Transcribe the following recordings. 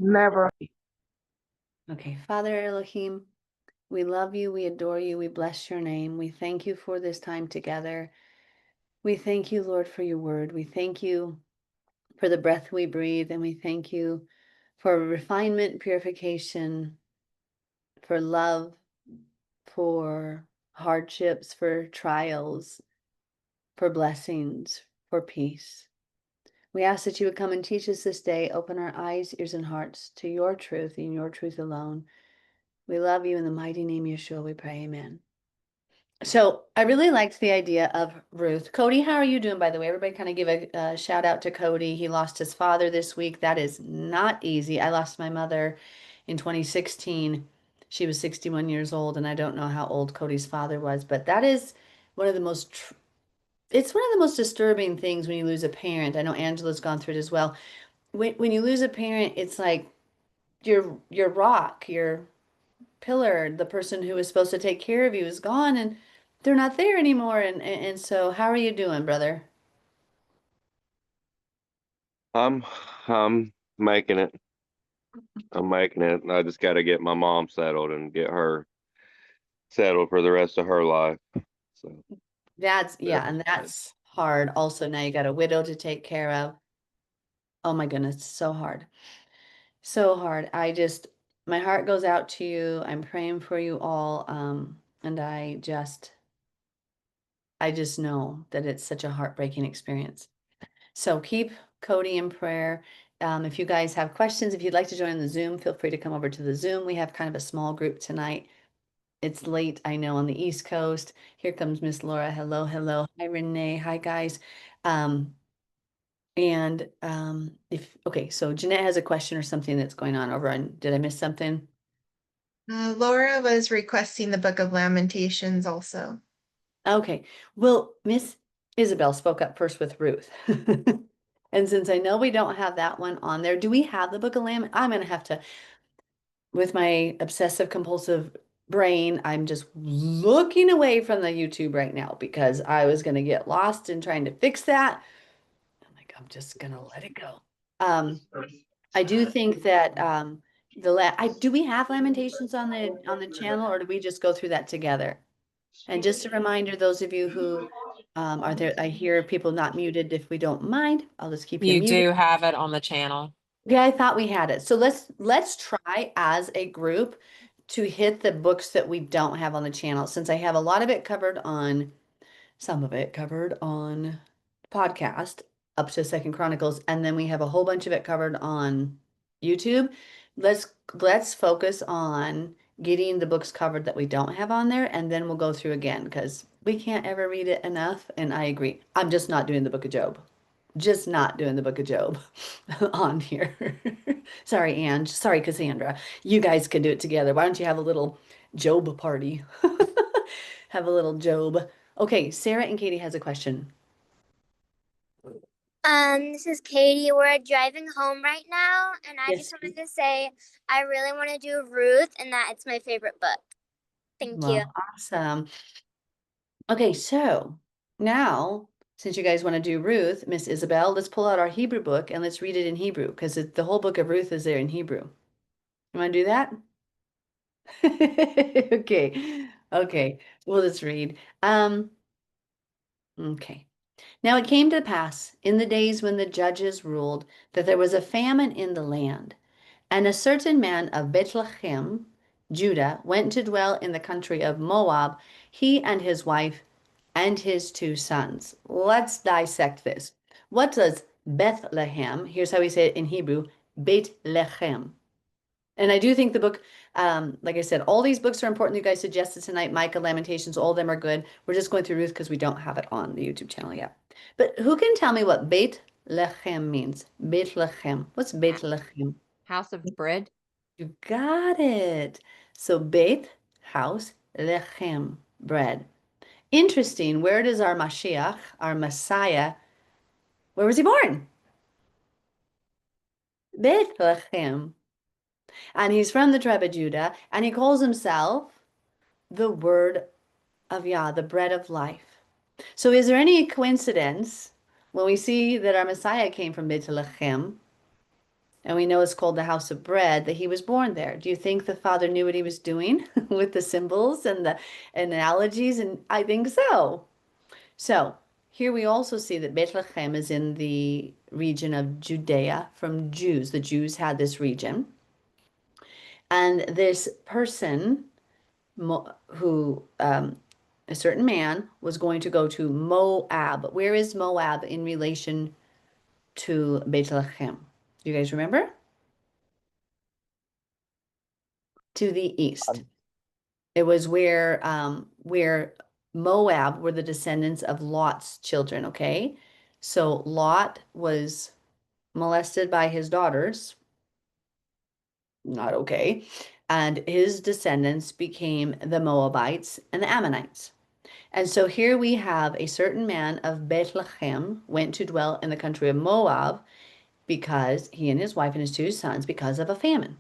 Never. Okay, Father Elohim, we love you, we adore you, we bless your name. We thank you for this time together. We thank you, Lord, for your word. We thank you for the breath we breathe, and we thank you for refinement, purification, for love, for hardships, for trials, for blessings, for peace. We ask that you would come and teach us this day, open our eyes, ears, and hearts to your truth and your truth alone. We love you in the mighty name of Yeshua, we pray, amen. So I really liked the idea of Ruth. Cody, how are you doing, by the way? Everybody kind of give a shout out to Cody. He lost his father this week. That is not easy. I lost my mother in 2016. She was 61 years old, and I don't know how old Cody's father was, but that is one of the it's one of the most disturbing things when you lose a parent. I know Angela's gone through it as well. When you lose a parent, it's like your rock, your pillar, the person who was supposed to take care of you is gone and they're not there anymore. And so how are you doing, brother? I'm I'm making it. I'm making it. I just got to get my mom settled and get her settled for the rest of her life. So That's yeah, that's and that's hard. Also, now you got a widow to take care of. Oh my goodness, so hard. So hard. My heart goes out to you. I'm praying for you all. And I just know that it's such a heartbreaking experience. So keep Cody in prayer. If you guys have questions, if you'd like to join the Zoom, feel free to come over to the Zoom. We have kind of a small group tonight. It's late, I know, on the East Coast. Here comes Miss Laura. Hello, hello. Hi, Renee. Hi, guys. Um, and if okay, so Jeanette has a question or something that's going on over on. Did I miss something? Laura was requesting the Book of Lamentations also. Okay. Well, Miss Isabel spoke up first with Ruth. And since I know we don't have that one on there, do we have the Book of Lamb? I'm gonna have to, with my obsessive compulsive brain, I'm just looking away from the YouTube right now because I was gonna get lost in trying to fix that. I'm like, I'm just gonna let it go. Um, I do think that do we have Lamentations on the channel, or do we just go through that together? And just a reminder, those of you who are there, I hear people not muted. If we don't mind, I'll just keep you You muted. do have it on the channel. Yeah, I thought we had it. So let's try as a group to hit the books that we don't have on the channel, since I have a lot of it covered on some of it covered on podcast up to Second Chronicles, and then we have a whole bunch of it covered on YouTube. Let's focus on getting the books covered that we don't have on there, and then we'll go through again because we can't ever read it enough. And I agree. I'm just not doing the Book of Job. Just not doing the Book of Job on here. Sorry, Ange. Sorry, Cassandra. You guys can do it together. Why don't you have a little Job party? Have a little Job. Okay, Sarah and Katie has a question. This is Katie. We're driving home right now, and I Yes. just wanted to say I really want to do Ruth, and that it's my favorite book. Thank you. Well, awesome. Okay, so now, since you guys want to do Ruth, Miss Isabel, let's pull out our Hebrew book and let's read it in Hebrew because the whole book of Ruth is there in Hebrew. You want to do that? Okay. Okay. Well, let's read. Okay. Now it came to pass in the days when the judges ruled that there was a famine in the land, and a certain man of Bethlehem, Judah, went to dwell in the country of Moab, he and his wife and his two sons. Let's dissect this. What does Bethlehem, here's how we say it in Hebrew, Beit Lechem. And I do think the book, like I said, all these books are important. You guys suggested tonight, Micah, Lamentations, all of them are good. We're just going through Ruth because we don't have it on the YouTube channel yet. But who can tell me what Beit Lechem means? Beit Lechem. What's Beit Lechem? House of bread. You got it. So Beit, house, Lechem, bread. Interesting. Where does our Mashiach, our Messiah, where was he born? Bethlehem. And he's from the tribe of Judah, and he calls himself the word of Yah, the bread of life. So is there any coincidence when we see that our Messiah came from Bethlehem and we know it's called the house of bread, that he was born there. Do you think the father knew what he was doing with the symbols and the analogies? And I think so. So here we also see that Bethlehem is in the region of Judea from Jews. The Jews had this region. And this person who, a certain man, was going to go to Moab. Where is Moab in relation to Bethlehem? Do you guys remember? To the east. It was where Moab were the descendants of Lot's children, okay? So Lot was molested by his daughters, not okay, and his descendants became the Moabites and the Ammonites. And so here we have a certain man of Bethlehem went to dwell in the country of Moab because he and his wife and his two sons because of a famine.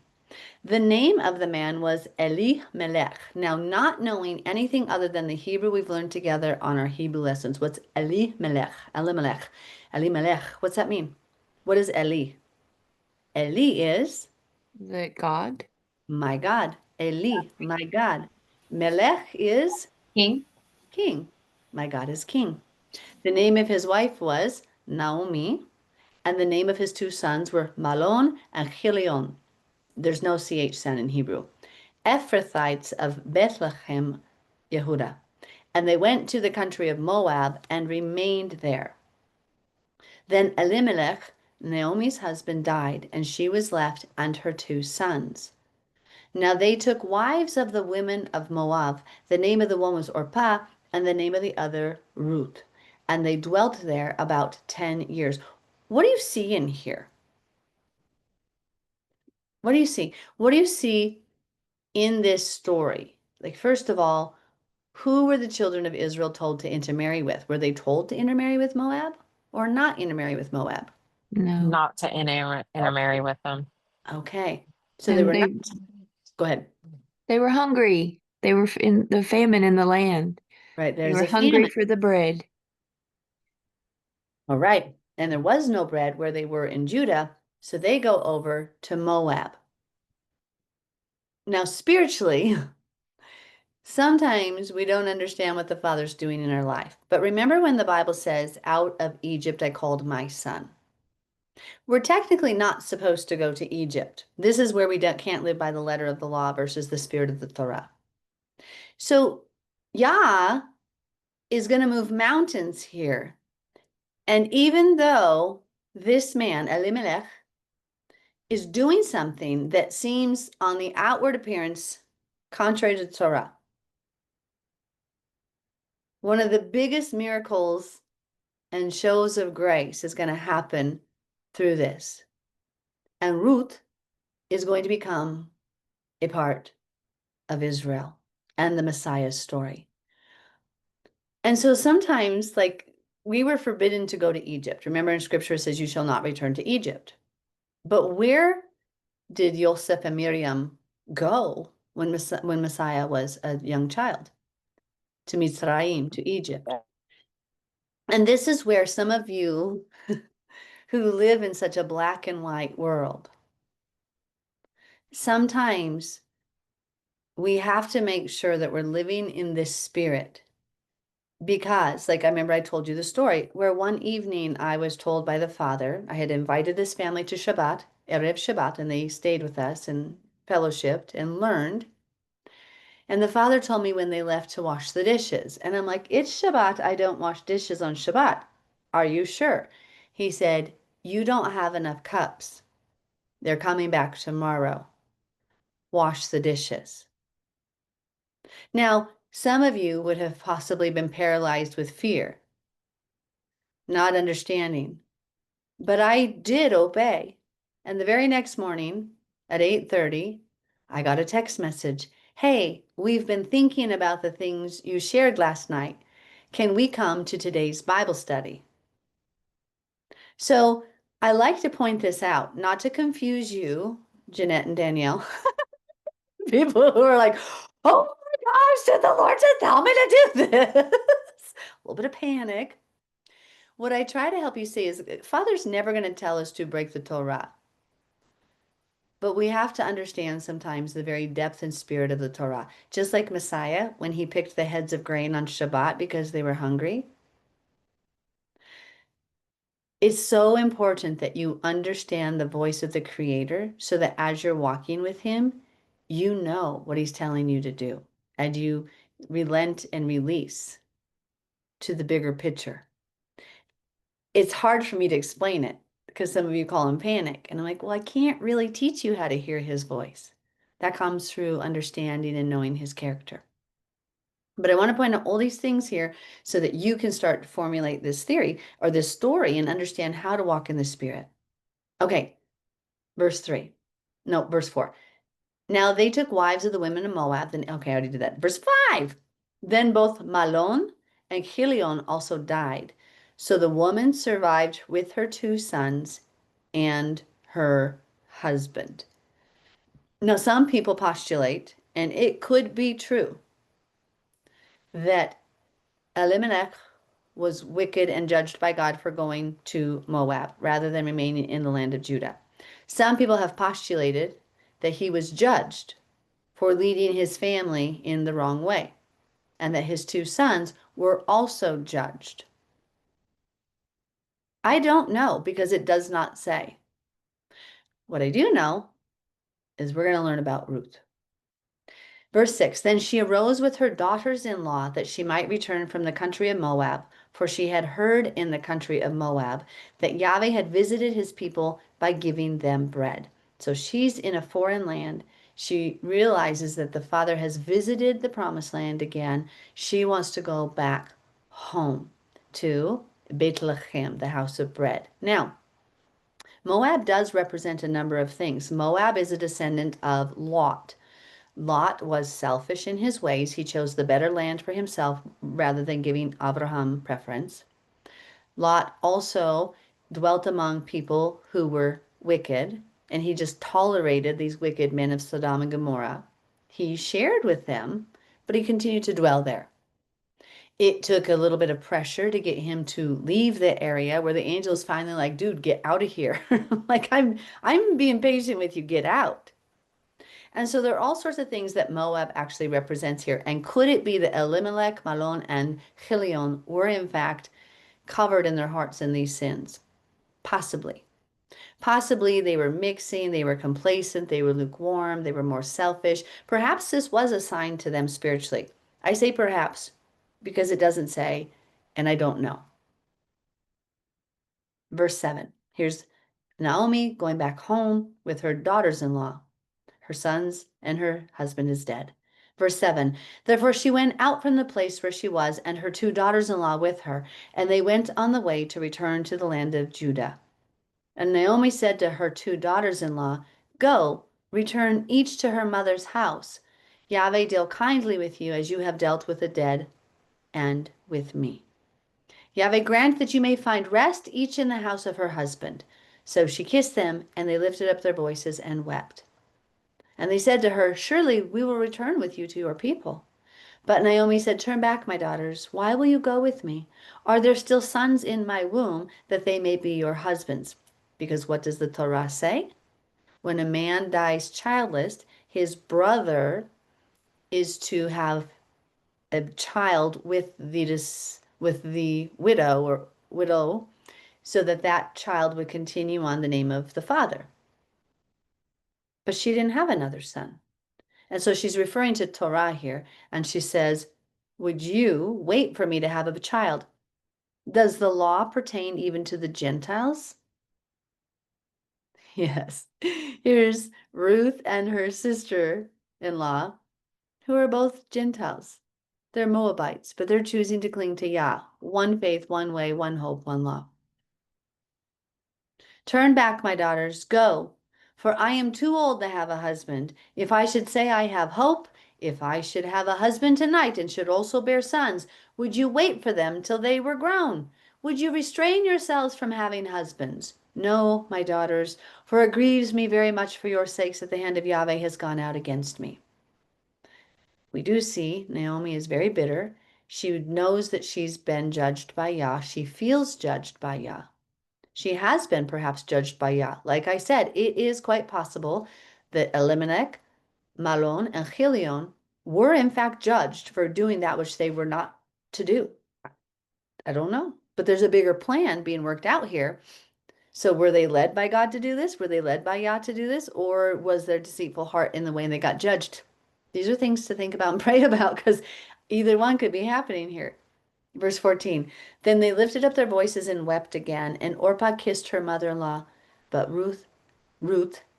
The name of the man was Elimelech. Now, not knowing anything other than the Hebrew we've learned together on our Hebrew lessons, what's Elimelech? Elimelech. Elimelech. What's that mean? What is Eli? Eli is The God. my God. Eli, my God. Melech is King. king. My God is king. The name of his wife was Naomi, and the name of his two sons were Malon and Chilion. There's no CH sound in Hebrew. Ephrathites of Bethlehem, Yehuda. And they went to the country of Moab and remained there. Then Elimelech, Naomi's husband, died, and she was left and her two sons. Now they took wives of the women of Moab. The name of the one was Orpah, and the name of the other Ruth. And they dwelt there about 10 years. What do you see in here? What do you see? What do you see in this story? Like, first of all, who were the children of Israel told to intermarry with? Were they told to intermarry with Moab or not intermarry with Moab? No. Not to intermarry with them. Okay. So they And were not. Go ahead. they were hungry. They were in the famine in the land. Right. They There's were a hungry famine. for the bread. All right. And there was no bread where they were in Judah. So they go over to Moab. Now, spiritually, sometimes we don't understand what the Father's doing in our life. But remember when the Bible says, out of Egypt I called my son. We're technically not supposed to go to Egypt. This is where we can't live by the letter of the law versus the spirit of the Torah. So Yah is going to move mountains here. And even though this man, Elimelech, is doing something that seems on the outward appearance contrary to Torah, one of the biggest miracles and shows of grace is going to happen through this. And Ruth is going to become a part of Israel and the Messiah's story. And so sometimes, like, we were forbidden to go to Egypt. Remember in scripture it says, you shall not return to Egypt. But where did Yosef and Miriam go when Messiah was a young child? To Mitzrayim, to Egypt. And this is where some of you who live in such a black and white world, sometimes we have to make sure that we're living in this spirit. Because, like, I remember I told you the story where one evening I was told by the father, I had invited this family to Shabbat, Erev Shabbat, and they stayed with us and fellowshipped and learned. And the father told me when they left to wash the dishes. And I'm like, it's Shabbat. I don't wash dishes on Shabbat. Are you sure? He said, you don't have enough cups. They're coming back tomorrow. Wash the dishes. Now, some of you would have possibly been paralyzed with fear, not understanding. But I did obey. And the very next morning at 8:30, I got a text message. Hey, we've been thinking about the things you shared last night. Can we come to today's Bible study? So I like to point this out, not to confuse you, Jeanette and Danielle. People who are like, oh my gosh, did the Lord just tell me to do this? A little bit of panic. What I try to help you see is Father's never going to tell us to break the Torah. But we have to understand sometimes the very depth and spirit of the Torah. Just like Messiah, when he picked the heads of grain on Shabbat because they were hungry. It's so important that you understand the voice of the Creator so that as you're walking with him, you know what he's telling you to do. And you relent and release to the bigger picture. It's hard for me to explain it because some of you call him panic. And I'm like, well, I can't really teach you how to hear his voice. That comes through understanding and knowing his character. But I want to point out all these things here so that you can start to formulate this theory or this story and understand how to walk in the Spirit. Okay, verse 3. No, verse 4. Now they took wives of the women of Moab. Then, okay, I already did that. Verse 5. Then both Malon and Chilion also died. So the woman survived with her 2 sons and her husband. Now, some people postulate, and it could be true, that Elimelech was wicked and judged by God for going to Moab rather than remaining in the land of Judah. Some people have postulated that he was judged for leading his family in the wrong way, and that his 2 sons were also judged. I don't know because it does not say. What I do know is we're going to learn about Ruth. Verse 6, then she arose with her daughters-in-law that she might return from the country of Moab, for she had heard in the country of Moab that Yahweh had visited his people by giving them bread. So she's in a foreign land. She realizes that the Father has visited the promised land again. She wants to go back home to Bethlehem, the house of bread. Now, Moab does represent a number of things. Moab is a descendant of Lot. Lot was selfish in his ways. He chose the better land for himself rather than giving Abraham preference. Lot also dwelt among people who were wicked, and he just tolerated these wicked men of Sodom and Gomorrah. He shared with them, but he continued to dwell there. It took a little bit of pressure to get him to leave the area where the angel's finally like, dude, get out of here. Like, I'm being patient with you, get out. And so there are all sorts of things that Moab actually represents here. And could it be that Elimelech, Malon, and Chilion were in fact covered in their hearts in these sins? Possibly. Possibly they were mixing, they were complacent, they were lukewarm, they were more selfish. Perhaps this was a sign to them spiritually. I say perhaps because it doesn't say, and I don't know. Verse 7. Here's Naomi going back home with her daughters-in-law. Her sons and her husband is dead. Verse 7, therefore she went out from the place where she was, and her 2 daughters-in-law with her, and they went on the way to return to the land of Judah. And Naomi said to her 2 daughters-in-law, go, return each to her mother's house. Yahweh deal kindly with you as you have dealt with the dead and with me. Yahweh grant that you may find rest each in the house of her husband. So she kissed them, and they lifted up their voices and wept. And they said to her, surely we will return with you to your people. But Naomi said, turn back, my daughters. Why will you go with me? Are there still sons in my womb that they may be your husbands? Because what does the Torah say? When a man dies childless, his brother is to have a child with the widow, so that that child would continue on the name of the father. But she didn't have another son. And so she's referring to Torah here, and she says, would you wait for me to have a child? Does the law pertain even to the Gentiles? Yes. Here's Ruth and her sister-in-law, who are both Gentiles. They're Moabites, but they're choosing to cling to Yah. One faith, one way, one hope, one law. Turn back, my daughters, go, for I am too old to have a husband. If I should say I have hope, if I should have a husband tonight and should also bear sons, would you wait for them till they were grown? Would you restrain yourselves from having husbands? No, my daughters, for it grieves me very much for your sakes that the hand of Yahweh has gone out against me. We do see Naomi is very bitter. She knows that she's been judged by Yah. She feels judged by Yah. She has been perhaps judged by Yah. Like I said, it is quite possible that Elimelech, Malon, and Chilion were in fact judged for doing that which they were not to do. I don't know, but there's a bigger plan being worked out here. So were they led by God to do this? Were they led by Yah to do this? Or was their deceitful heart in the way they got judged? These are things to think about and pray about, because either one could be happening here. Verse 14, then they lifted up their voices and wept again, and Orpah kissed her mother-in-law, but Ruth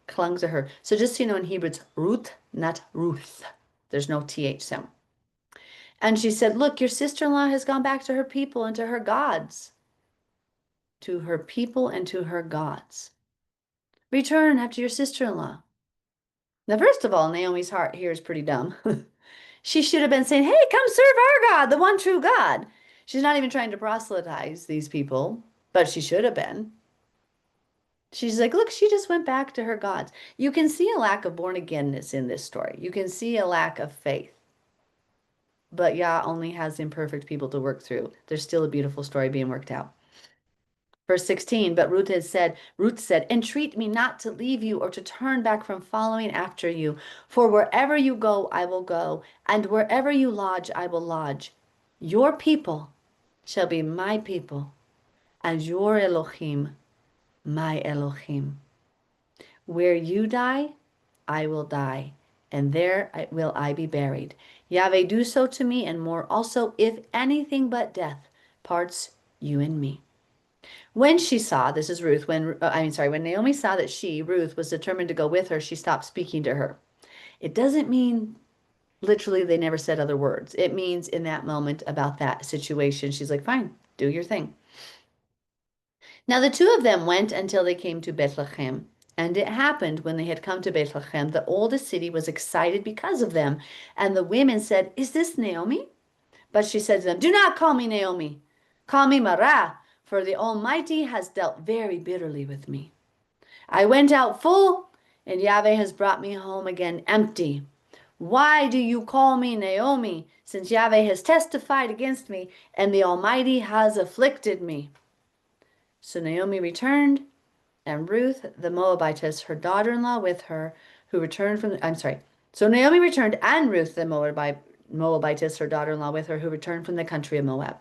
clung to her. So just so you know, in Hebrew, it's Ruth, not Ruth. There's no TH sound. And she said, look, your sister-in-law has gone back to her people and to her gods. To her people and to her gods. Return after your sister-in-law. Now, first of all, Naomi's heart here is pretty dumb. She should have been saying, hey, come serve our God, the one true God. She's not even trying to proselytize these people, but she should have been. She's like, look, she just went back to her gods. You can see a lack of born-againness in this story. You can see a lack of faith. But Yah only has imperfect people to work through. There's still a beautiful story being worked out. Verse 16, but Ruth said, entreat me not to leave you or to turn back from following after you. For wherever you go, I will go, and wherever you lodge, I will lodge. Your people shall be my people, and your Elohim, my Elohim. Where you die, I will die, and there will I be buried. Yahweh, do so to me, and more also, if anything but death parts you and me. When she saw, this is Ruth, when Naomi saw that she, Ruth, was determined to go with her, she stopped speaking to her. It doesn't mean literally they never said other words. It means in that moment about that situation, she's like, fine, do your thing. Now the two of them went until they came to Bethlehem. And it happened when they had come to Bethlehem, the oldest city was excited because of them. And the women said, is this Naomi? But she said to them, do not call me Naomi. Call me Marah, for the Almighty has dealt very bitterly with me. I went out full, and Yahweh has brought me home again empty. Why do you call me Naomi, since Yahweh has testified against me, and the Almighty has afflicted me? So Naomi returned, and Ruth the Moabitess, her daughter-in-law with her, who returned from, So Naomi returned, and Ruth the Moabitess, her daughter-in-law with her, who returned from the country of Moab.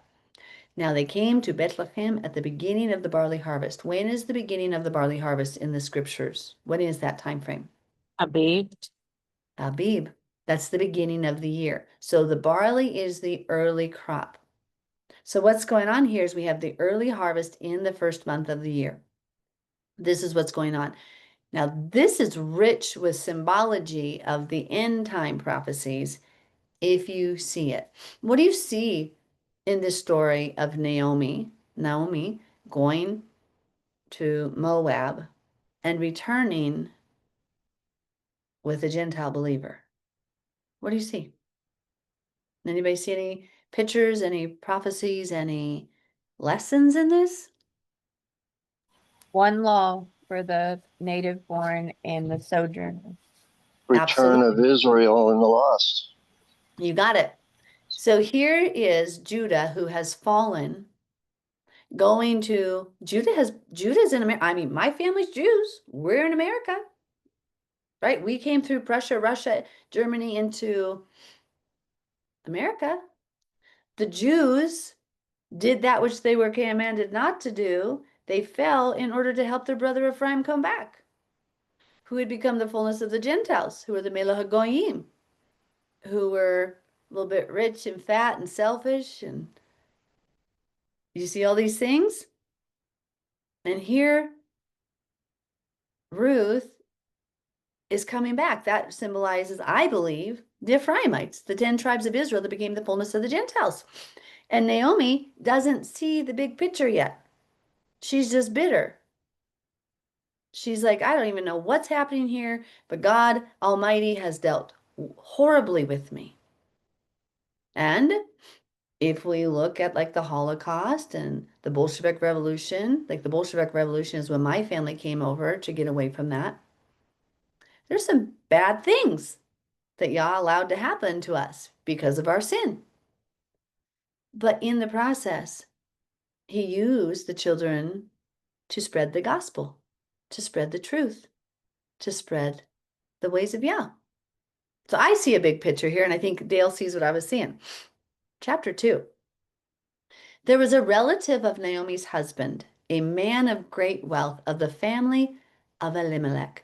Now they came to Bethlehem at the beginning of the barley harvest. When is the beginning of the barley harvest in the scriptures? When is that time frame? Abib. Abib. That's the beginning of the year. So the barley is the early crop. So what's going on here is we have the early harvest in the first month of the year. This is what's going on. Now this is rich with symbology of the end time prophecies if you see it. What do you see in this story of Naomi going to Moab and returning with a Gentile believer? What do you see? Anybody see any pictures, any prophecies, any lessons in this? One law for the native born and the sojourner. Return of Absolutely. Israel and the lost. You got it. So here is Judah, who has fallen, going to Judah's in America. I mean, my family's Jews. We're in America, right? We came through Prussia, Russia, Germany into America. The Jews did that which they were commanded not to do. They fell in order to help their brother Ephraim come back, who had become the fullness of the Gentiles, who were the Melech HaGoyim, who were a little bit rich and fat and selfish. And you see all these things? And here, Ruth is coming back. That symbolizes, I believe, the Ephraimites, the 10 tribes of Israel that became the fullness of the Gentiles. And Naomi doesn't see the big picture yet. She's just bitter. She's like, I don't even know what's happening here, but God Almighty has dealt horribly with me. And if we look at like the Holocaust and the Bolshevik Revolution, like the Bolshevik Revolution is when my family came over to get away from that. There's some bad things that Yah allowed to happen to us because of our sin. But in the process, he used the children to spread the gospel, to spread the truth, to spread the ways of Yah. So I see a big picture here, and I think Dale sees what I was seeing. Chapter 2. There was a relative of Naomi's husband, a man of great wealth of the family of Elimelech.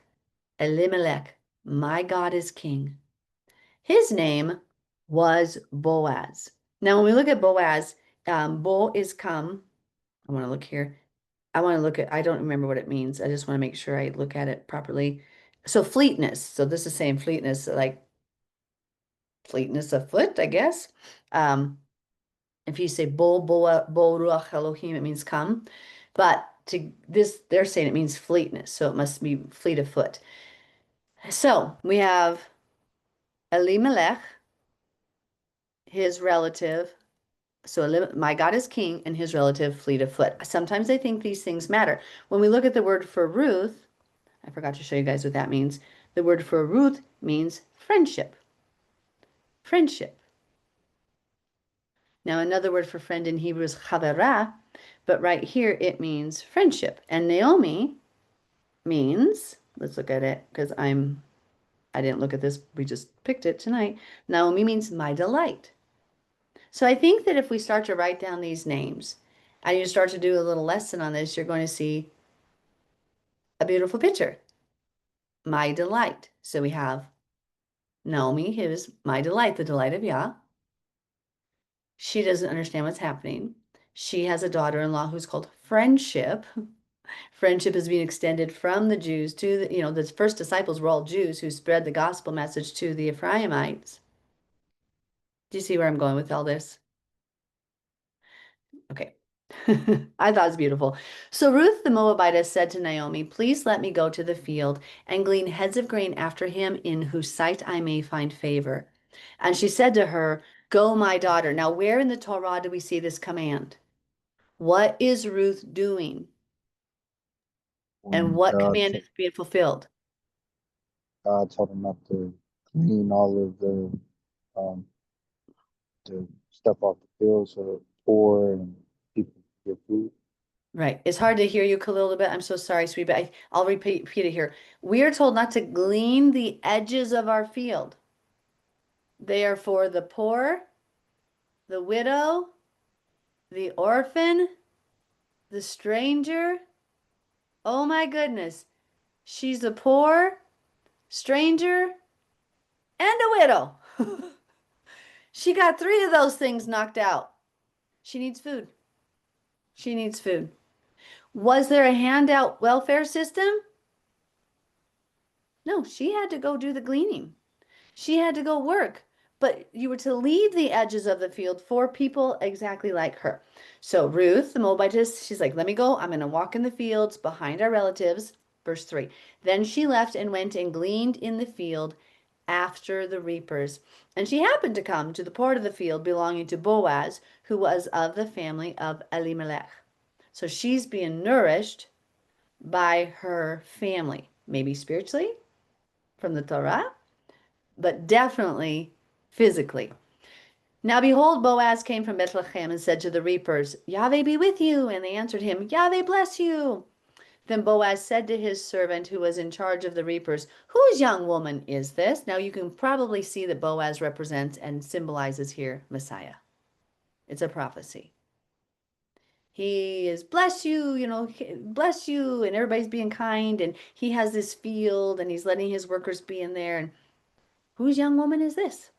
Elimelech, my God is king. His name was Boaz. Now, when we look at Boaz, Bo is come. I want to look here. I don't remember what it means. I just want to make sure I look at it properly. So fleetness. So this is saying fleetness, like fleetness of foot, I guess. If you say bo ruach Elohim, it means come. But to this, they're saying it means fleetness. So it must be fleet of foot. So we have Elimelech, his relative. So my God is king and his relative fleet of foot. Sometimes I think these things matter. When we look at the word for Ruth, I forgot to show you guys what that means. The word for Ruth means friendship. Friendship. Now, another word for friend in Hebrew is chavera, but right here it means friendship. And Naomi means, let's look at it because I didn't look at this, we just picked it tonight. Naomi means my delight. So I think that if we start to write down these names and you start to do a little lesson on this, you're going to see a beautiful picture. My delight. So we have Naomi, his my delight, the delight of Yah. She doesn't understand what's happening. She has a daughter-in-law who's called Friendship. Friendship is being extended from the Jews to the first disciples were all Jews who spread the gospel message to the Ephraimites. Do you see where I'm going with all this? Okay. I thought it was beautiful. So Ruth the Moabitess said to Naomi, please let me go to the field and glean heads of grain after him in whose sight I may find favor. And she said to her, go, my daughter. Now, where in the Torah do we see this command? What is Ruth doing? And When what command is being fulfilled? God told him not to clean all of um, the stuff off the field so the poor and people could get food. Right. It's hard to hear you, Khalil, a bit. I'm so sorry, sweet, but I'll repeat it here. We are told not to glean the edges of our field. They are for the poor, the widow, the orphan, the stranger. Oh my goodness. She's a poor, stranger, and a widow. She got 3 of those things knocked out. She needs food. She needs food. Was there a handout welfare system? No, she had to go do the gleaning. She had to go work. But you were to leave the edges of the field for people exactly like her. So Ruth, the Moabitess, she's like, let me go. I'm going to walk in the fields behind our relatives. Verse 3. Then she left and went and gleaned in the field after the reapers. And she happened to come to the part of the field belonging to Boaz, who was of the family of Elimelech. So she's being nourished by her family, maybe spiritually from the Torah, but definitely physically. Now behold, Boaz came from Bethlehem and said to the reapers, Yahweh be with you. And they answered him, Yahweh bless you. Then Boaz said to his servant who was in charge of the reapers, whose young woman is this? Now you can probably see that Boaz represents and symbolizes here Messiah. It's a prophecy. He is bless you, bless you, and everybody's being kind, and he has this field, and he's letting his workers be in there. And whose young woman is this?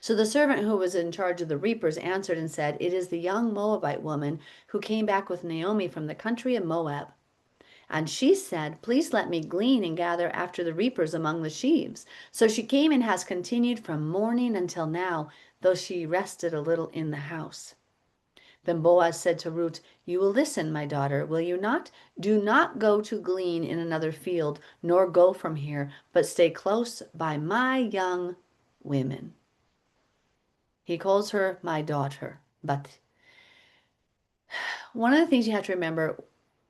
So the servant who was in charge of the reapers answered and said, it is the young Moabite woman who came back with Naomi from the country of Moab. And she said, please let me glean and gather after the reapers among the sheaves. So she came and has continued from morning until now, though she rested a little in the house. Then Boaz said to Ruth, you will listen, my daughter, will you not? Do not go to glean in another field, nor go from here, but stay close by my young women. He calls her my daughter. But one of the things you have to remember,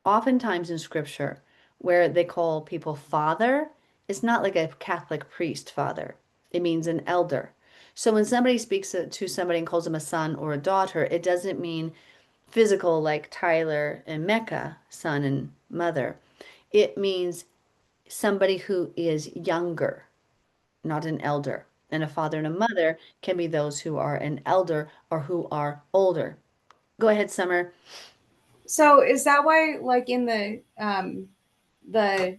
oftentimes in scripture, where they call people father, it's not like a Catholic priest father. It means an elder. So when somebody speaks to somebody and calls them a son or a daughter, it doesn't mean physical like Tyler and Mecca, son and mother. It means somebody who is younger, not an elder. And a father and a mother can be those who are an elder or who are older. Go ahead, Summer. So is that why, like in the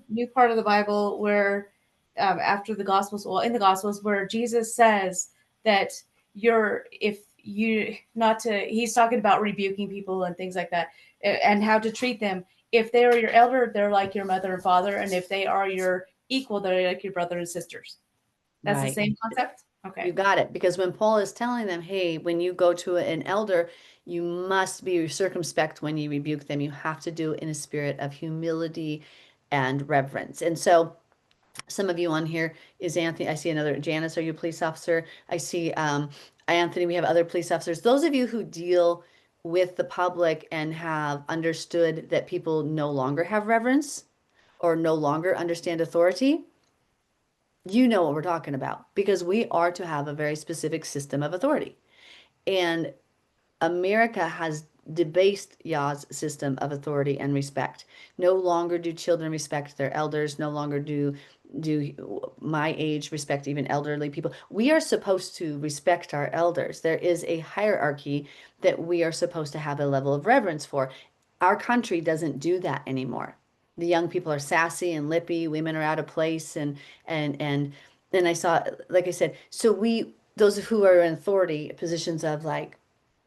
new part of the Bible, where after the Gospels, well, in the Gospels, where Jesus says that if you not to, he's talking about rebuking people and things like that, and how to treat them. If they are your elder, they're like your mother and father, and if they are your equal, they're like your brother and sisters. That's the Right. same concept. You Okay. got it. Because when Paul is telling them, hey, when you go to an elder, you must be circumspect when you rebuke them. You have to do it in a spirit of humility and reverence. And so some of you on here is Anthony. I see another Janice. Are you a police officer? I see Anthony. We have other police officers. Those of you who deal with the public and have understood that people no longer have reverence or no longer understand authority, you know what we're talking about because we are to have a very specific system of authority. And America has debased Yah's system of authority and respect. No longer do children respect their elders. No longer do my age respect even elderly people. We are supposed to respect our elders. There is a hierarchy that we are supposed to have a level of reverence for. Our country doesn't do that anymore. The young people are sassy and lippy. Women are out of place, and then I saw, like I said, so we those who are in authority positions of like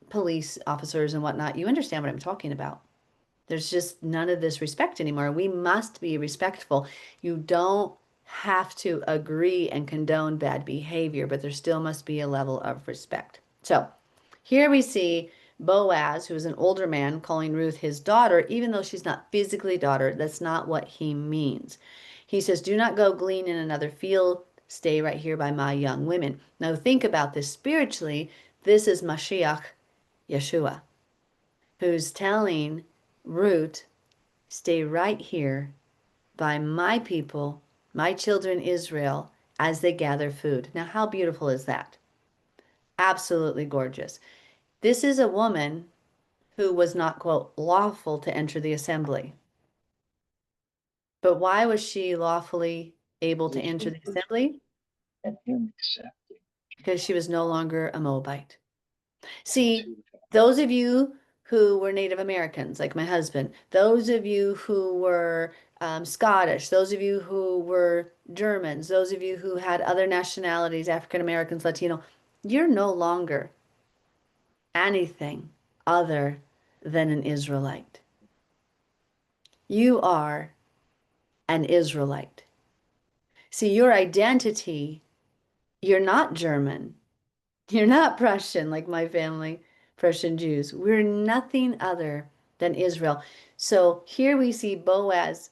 police officers and whatnot, you understand what I'm talking about. There's just none of this respect anymore. We must be respectful. You don't have to agree and condone bad behavior, but there still must be a level of respect. So here we see Boaz, who is an older man, calling Ruth his daughter, even though she's not physically daughter. That's not what he means. He says, do not go glean in another field. Stay right here by my young women. Now think about this spiritually. This is Mashiach, Yeshua, who's telling Ruth, stay right here by my people, my children Israel, as they gather food. Now, how beautiful is that? Absolutely gorgeous. This is a woman who was not, quote, lawful to enter the assembly. But why was she lawfully able to enter the assembly? And him accepting. Because she was no longer a Moabite. See, those of you who were Native Americans, like my husband, those of you who were Scottish, those of you who were Germans, those of you who had other nationalities, African Americans, Latino, you're no longer anything other than an Israelite. You are an Israelite. See, your identity, you're not German. You're not Prussian like my family, Prussian Jews. We're nothing other than Israel. So here we see Boaz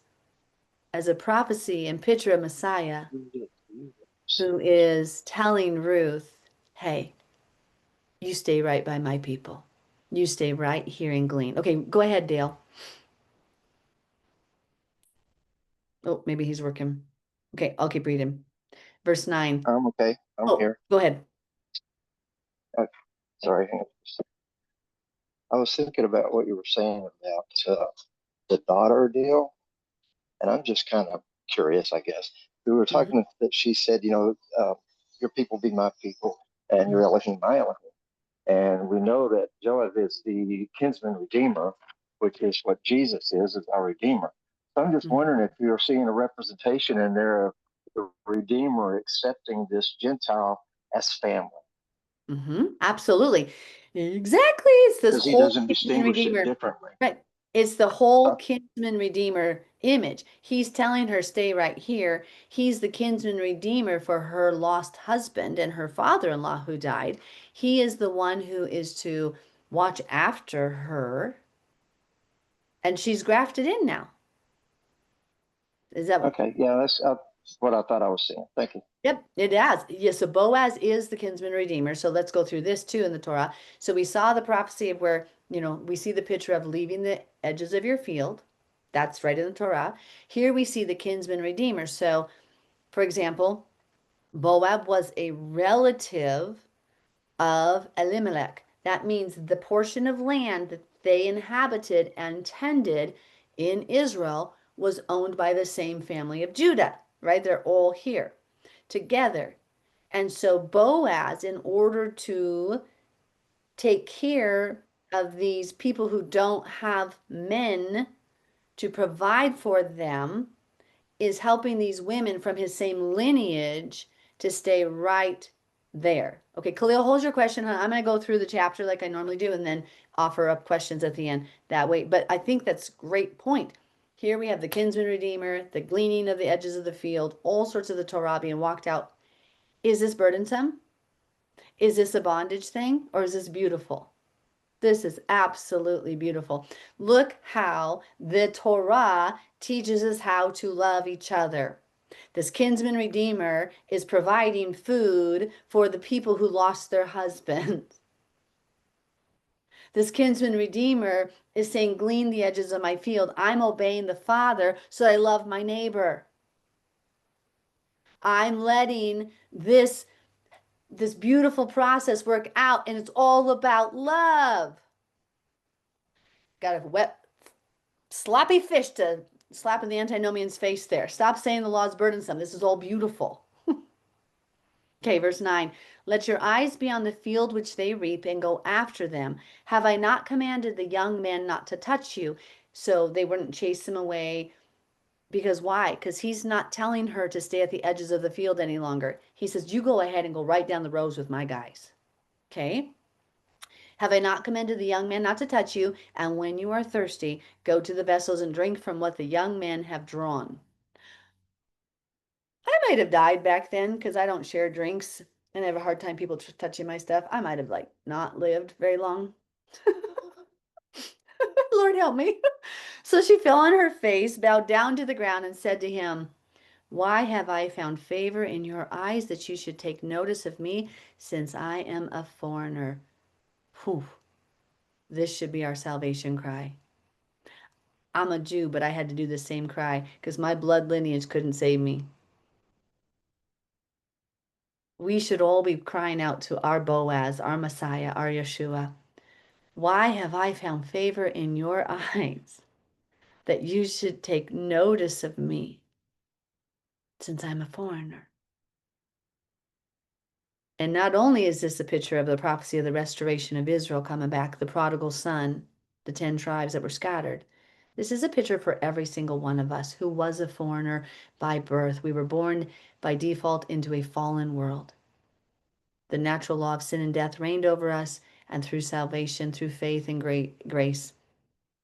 as a prophecy and picture of Messiah who is telling Ruth, hey, you stay right by my people. You stay right here in Glean. Okay, go ahead, Dale. Oh, maybe he's working. Okay, I'll keep reading. Verse 9. I'm okay. I'm Oh, here. go ahead. Sorry. Hang on. I was thinking about what you were saying about the daughter deal, and I'm just kind of curious, I guess. We were Mhm, talking that she said, your people be my people, and your Elohim my Elohim. And we know that Joab is the kinsman redeemer, which is what Jesus is our redeemer. So I'm just mhm. wondering if you're seeing a representation in there of the redeemer accepting this Gentile as family, Absolutely. Exactly. It's this because he whole doesn't kinsman distinguish it redeemer. differently. Right. It's the whole Uh, kinsman redeemer image. He's telling her, stay right here. He's the kinsman redeemer for her lost husband and her father-in-law who died. He is the one who is to watch after her, and she's grafted in now. Is that okay, yeah, that's what I thought I was seeing. Thank you. Yep, it has. Yes, so Boaz is the kinsman redeemer. So let's go through this too in the Torah. So we saw the prophecy of where, we see the picture of leaving the edges of your field. That's right in the Torah. Here we see the kinsman redeemer. So, for example, Boab was a relative of Elimelech. That means the portion of land that they inhabited and tended in Israel was owned by the same family of Judah, right? They're all here together. And so Boaz, in order to take care of these people who don't have men to provide for them, is helping these women from his same lineage to stay right there. Okay, Khalil, hold your question. I'm going to go through the chapter like I normally do and then offer up questions at the end that way. But I think that's a great point. Here we have the kinsman redeemer, the gleaning of the edges of the field, all sorts of the Torah being walked out. Is this burdensome? Is this a bondage thing? Or is this beautiful? This is absolutely beautiful. Look how the Torah teaches us how to love each other. This kinsman redeemer is providing food for the people who lost their husbands. This kinsman redeemer is saying, glean the edges of my field. I'm obeying the Father, so I love my neighbor. I'm letting this beautiful process work out, and it's all about love. Got a wet, sloppy fish to slap in the antinomian's face there. Stop saying the law is burdensome. This is all beautiful. Okay, verse 9. Let your eyes be on the field which they reap and go after them. Have I not commanded the young men not to touch you? So they wouldn't chase him away. Because why? Because he's not telling her to stay at the edges of the field any longer. He says, you go ahead and go right down the rows with my guys. Okay? Have I not commanded the young men not to touch you? And when you are thirsty, go to the vessels and drink from what the young men have drawn. I might have died back then because I don't share drinks and I have a hard time people touching my stuff. I might have not lived very long. Lord help me. So she fell on her face, bowed down to the ground, and said to him, why have I found favor in your eyes that you should take notice of me, since I am a foreigner? Whew. This should be our salvation cry. I'm a Jew, but I had to do the same cry because my blood lineage couldn't save me. We should all be crying out to our Boaz, our Messiah, our Yeshua. Why have I found favor in your eyes that you should take notice of me, since I'm a foreigner? And not only is this a picture of the prophecy of the restoration of Israel coming back, the prodigal son, the 10 tribes that were scattered. This is a picture for every single one of us who was a foreigner by birth. We were born by default into a fallen world. The natural law of sin and death reigned over us, and through salvation, through faith and great grace,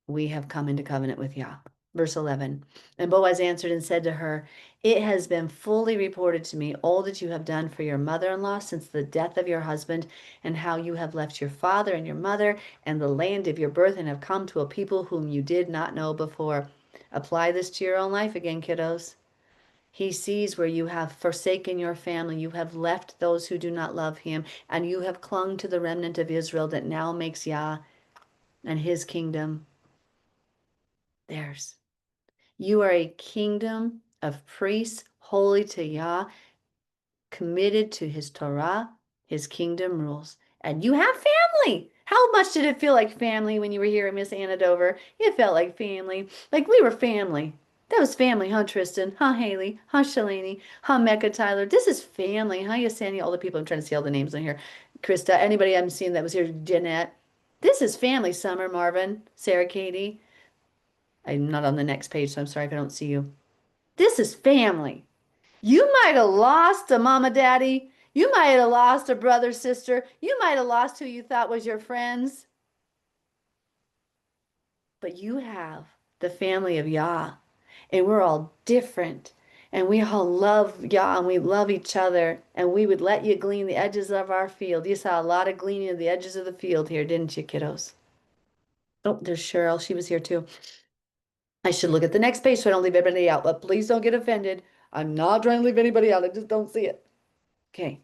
we have come into covenant with Yah. Verse 11, and Boaz answered and said to her, it has been fully reported to me all that you have done for your mother-in-law since the death of your husband, and how you have left your father and your mother and the land of your birth and have come to a people whom you did not know before. Apply this to your own life again, kiddos. He sees where you have forsaken your family, you have left those who do not love him, and you have clung to the remnant of Israel that now makes Yah and his kingdom theirs. You are a kingdom of priests, holy to Yah, committed to his Torah, his kingdom rules. And you have family. How much did it feel like family when you were here at Miss Anna Dover? It felt like family. Like we were family. That was family, huh, Tristan? Huh, Haley? Huh, Shalini? Huh, Mecca, Tyler? This is family, huh, Yesenia? All the people, I'm trying to see all the names on here. Krista, anybody I'm seeing that was here, Jeanette. This is family, Summer, Marvin, Sarah, Katie. I'm not on the next page, so I'm sorry if I don't see you. This is family. You might have lost a mama, daddy. You might have lost a brother, sister. You might have lost who you thought was your friends. But you have the family of Yah, and we're all different. And we all love Yah, and we love each other. And we would let you glean the edges of our field. You saw a lot of gleaning of the edges of the field here, didn't you, kiddos? Oh, there's Cheryl. She was here too. I should look at the next page so I don't leave anybody out, but please don't get offended. I'm not trying to leave anybody out. I just don't see it. Okay.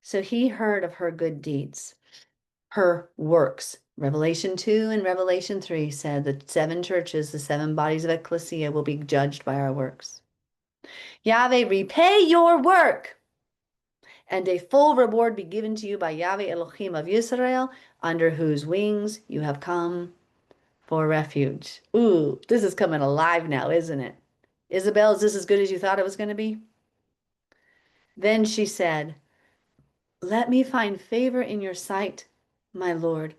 So he heard of her good deeds, her works. Revelation 2 and Revelation 3 said the 7 churches, the 7 bodies of ecclesia will be judged by our works. Yahweh, repay your work, and a full reward be given to you by Yahweh Elohim of Israel, under whose wings you have come for refuge. Ooh, this is coming alive now, isn't it? Isabel, is this as good as you thought it was going to be? Then she said, let me find favor in your sight, my Lord,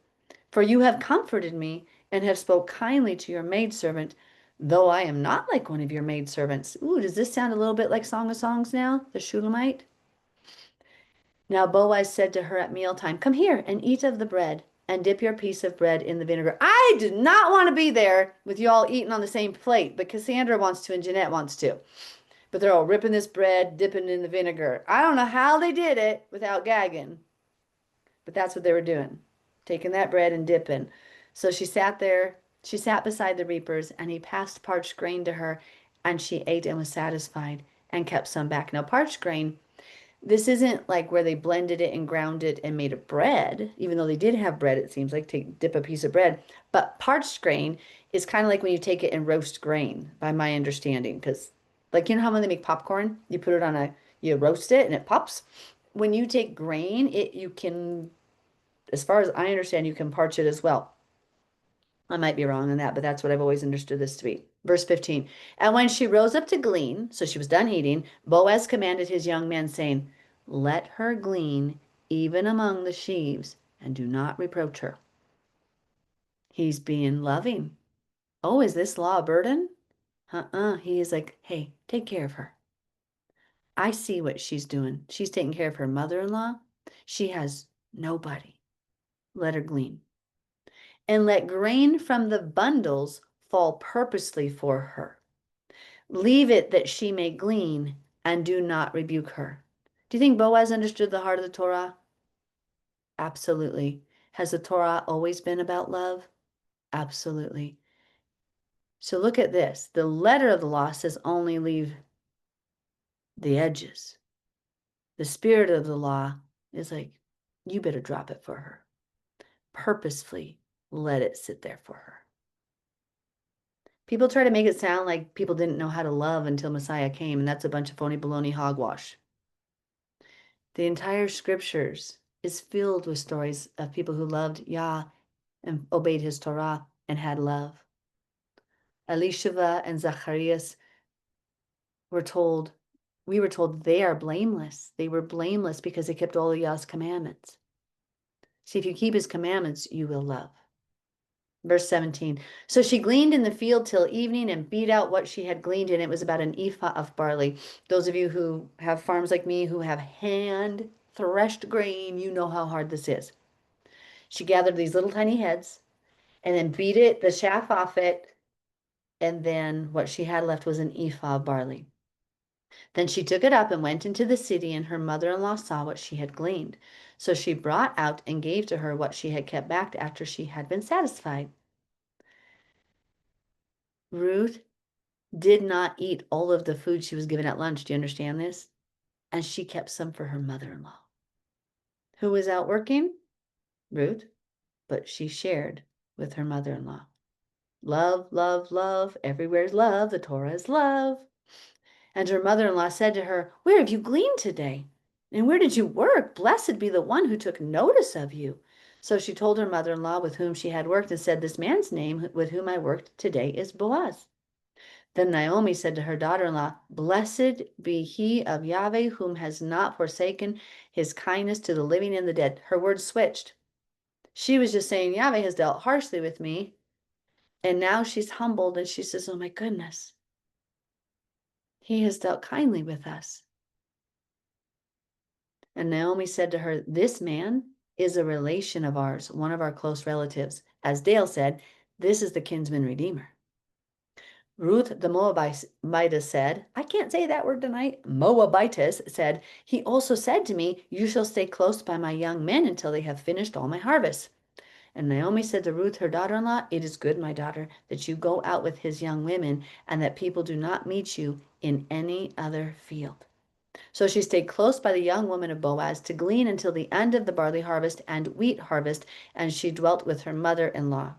for you have comforted me and have spoke kindly to your maidservant, though I am not like one of your maidservants. Ooh, does this sound a little bit like Song of Songs now, the Shulamite? Now Boaz said to her at mealtime, come here and eat of the bread and dip your piece of bread in the vinegar. I did not want to be there with you all eating on the same plate, but Cassandra wants to and Jeanette wants to. But they're all ripping this bread, dipping it in the vinegar. I don't know how they did it without gagging, but that's what they were doing, taking that bread and dipping. So she sat there, she sat beside the reapers, and he passed parched grain to her, and she ate and was satisfied and kept some back. Now, parched grain, this isn't like where they blended it and ground it and made a bread, even though they did have bread, it seems like, to dip a piece of bread. But parched grain is kind of like when you take it and roast grain, by my understanding, because like, you know how when they make popcorn, you put it on you roast it and it pops? When you take grain, you can, as far as I understand, you can parch it as well. I might be wrong on that, but that's what I've always understood this to be. Verse 15. And when she rose up to glean, so she was done eating, Boaz commanded his young men, saying, let her glean even among the sheaves, and do not reproach her. He's being loving. Oh, is this law a burden? He is like, hey, take care of her. I see what she's doing. She's taking care of her mother-in-law. She has nobody. Let her glean. And let grain from the bundles fall purposely for her. Leave it that she may glean, and do not rebuke her. Do you think Boaz understood the heart of the Torah? Absolutely. Has the Torah always been about love? Absolutely. So look at this. The letter of the law says only leave the edges. The spirit of the law is like, you better drop it for her. Purposefully let it sit there for her. People try to make it sound like people didn't know how to love until Messiah came, and that's a bunch of phony baloney hogwash. The entire scriptures is filled with stories of people who loved Yah and obeyed his Torah and had love. Elisheva and Zacharias we were told they are blameless. They were blameless because they kept all of Yah's commandments. See, if you keep his commandments, you will love. Verse 17. So she gleaned in the field till evening and beat out what she had gleaned, and it was about an ephah of barley. Those of you who have farms like me, who have hand threshed grain, you know how hard this is. She gathered these little tiny heads and then beat the chaff off it, and then what she had left was an ephah of barley. Then she took it up and went into the city, and her mother-in-law saw what she had gleaned. So she brought out and gave to her what she had kept back after she had been satisfied. Ruth did not eat all of the food she was given at lunch. Do you understand this? And she kept some for her mother-in-law. Who was out working? Ruth, but she shared with her mother-in-law. Love, love, love. Everywhere's love. The Torah is love. And her mother-in-law said to her, where have you gleaned today? And where did you work? Blessed be the one who took notice of you. So she told her mother-in-law with whom she had worked and said, this man's name with whom I worked today is Boaz. Then Naomi said to her daughter-in-law, blessed be he of Yahweh, whom has not forsaken his kindness to the living and the dead. Her words switched. She was just saying, Yahweh has dealt harshly with me. And now she's humbled and she says, oh my goodness, he has dealt kindly with us. And Naomi said to her, this man is a relation of ours, one of our close relatives. As Dale said, this is the kinsman redeemer. Ruth the Moabitess said, I can't say that word tonight. Moabitess said, he also said to me, you shall stay close by my young men until they have finished all my harvest. And Naomi said to Ruth, her daughter-in-law, it is good, my daughter, that you go out with his young women and that people do not meet you in any other field. So she stayed close by the young woman of Boaz to glean until the end of the barley harvest and wheat harvest, and she dwelt with her mother-in-law.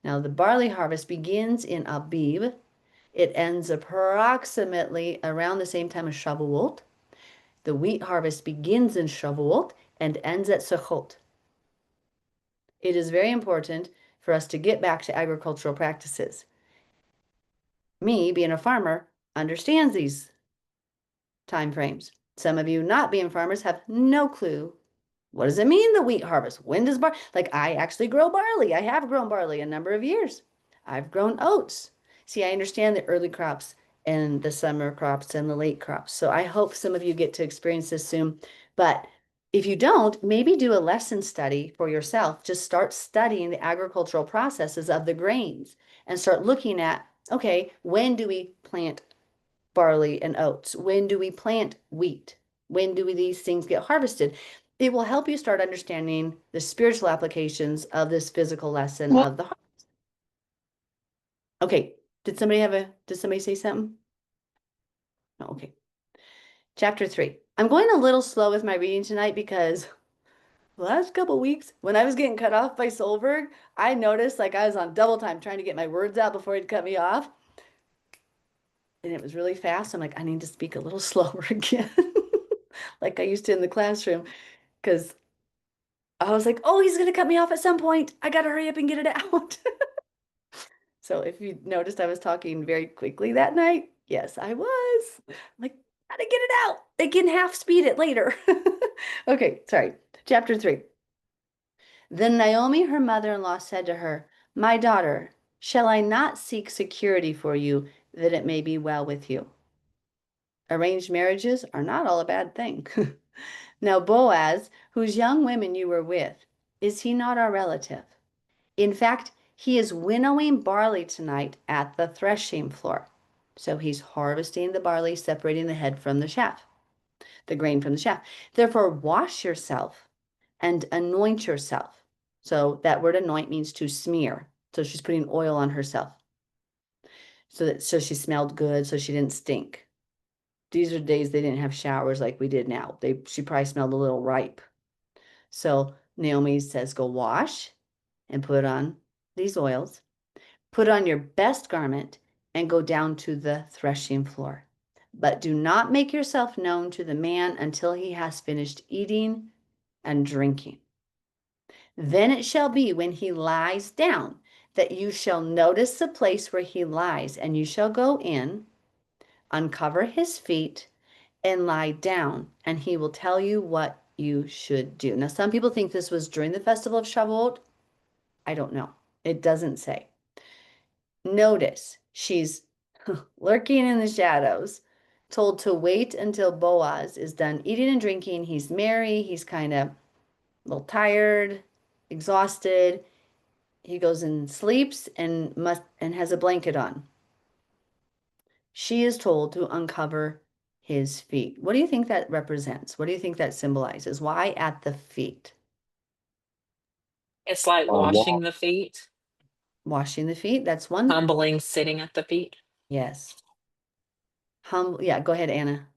Now the barley harvest begins in Abib. It ends approximately around the same time as Shavuot. The wheat harvest begins in Shavuot and ends at Sukkot. It is very important for us to get back to agricultural practices. Me, being a farmer, understands these time frames. Some of you not being farmers have no clue. What does it mean, the wheat harvest? When does like I actually grow barley. I have grown barley a number of years. I've grown oats. See, I understand the early crops and the summer crops and the late crops. So I hope some of you get to experience this soon. But if you don't, maybe do a lesson study for yourself. Just start studying the agricultural processes of the grains and start looking at, okay, when do we plant barley and oats? When do we plant wheat? When do these things get harvested? It will help you start understanding the spiritual applications of this physical lesson Well- of the harvest. Okay, did somebody say something? No, okay. Chapter 3. I'm going a little slow with my reading tonight because the last couple weeks, when I was getting cut off by Solberg, I noticed like I was on double time trying to get my words out before he'd cut me off. And it was really fast. I'm like, I need to speak a little slower again, like I used to in the classroom, because I was like, oh, he's going to cut me off at some point. I got to hurry up and get it out. So if you noticed, I was talking very quickly that night. Yes, I was. I'm like, gotta get it out. They can half speed it later. Okay, sorry. Chapter 3. Then Naomi, her mother-in-law, said to her, my daughter, shall I not seek security for you, that it may be well with you? Arranged marriages are not all a bad thing. Now Boaz, whose young women you were with, is he not our relative? In fact, he is winnowing barley tonight at the threshing floor. So he's harvesting the barley, separating the head from the chaff, the grain from the chaff. Therefore, wash yourself and anoint yourself. So that word anoint means to smear. So she's putting oil on herself. So she smelled good, so she didn't stink. These are days they didn't have showers like we did now. She probably smelled a little ripe. So Naomi says, go wash and put on these oils. Put on your best garment and go down to the threshing floor. But do not make yourself known to the man until he has finished eating and drinking. Then it shall be when he lies down that you shall notice the place where he lies, and you shall go in, uncover his feet, and lie down, and he will tell you what you should do. Now, some people think this was during the festival of Shavuot. I don't know. It doesn't say. Notice she's lurking in the shadows, told to wait until Boaz is done eating and drinking. He's merry. He's kind of a little tired, exhausted. He goes and sleeps and has a blanket on. She is told to uncover his feet. What do you think that represents? What do you think that symbolizes? Why at the feet? It's like washing the feet, Washing the feet. That's one. humbling, sitting at the feet. Yes. Yeah, go ahead, Anna.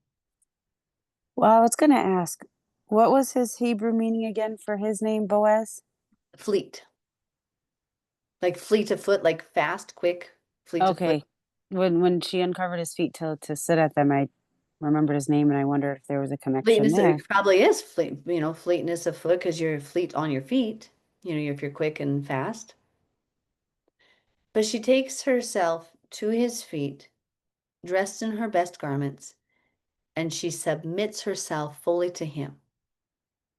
Well, I was going to ask, what was his Hebrew meaning again for his name, Boaz? Fleet. Like fleet of foot, like fast, quick, fleet of foot. Okay. When she uncovered his feet to sit at them, I remembered his name and I wondered if there was a connection Fleetness, there. it probably is fleet, fleetness of foot because you're fleet on your feet, if you're quick and fast. But she takes herself to his feet, dressed in her best garments, and she submits herself fully to him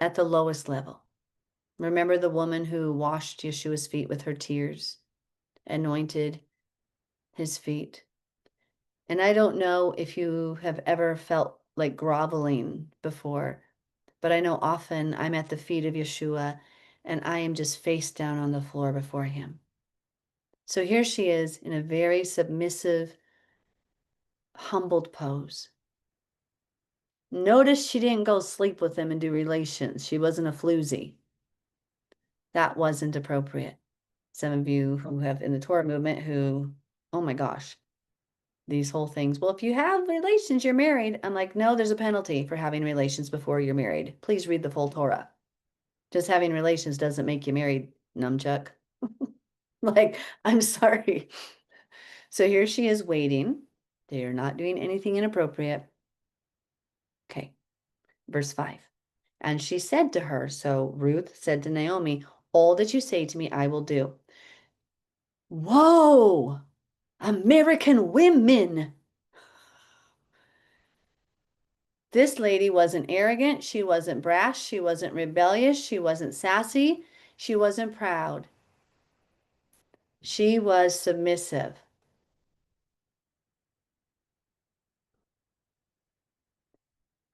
at the lowest level. Remember the woman who washed Yeshua's feet with her tears, anointed his feet. And I don't know if you have ever felt like groveling before, but I know often I'm at the feet of Yeshua and I am just face down on the floor before him. So here she is in a very submissive, humbled pose. Notice she didn't go sleep with him and do relations. She wasn't a floozy. That wasn't appropriate. Some of you who have in the Torah movement who, oh my gosh, these whole things. Well, if you have relations, you're married. I'm like, no, there's a penalty for having relations before you're married. Please read the full Torah. Just having relations doesn't make you married, numchuck. Like, I'm sorry. So here she is waiting. They are not doing anything inappropriate. Okay, verse 5. And she said to her, so Ruth said to Naomi, all that you say to me, I will do. Whoa, American women. This lady wasn't arrogant. She wasn't brash. She wasn't rebellious. She wasn't sassy. She wasn't proud. She was submissive.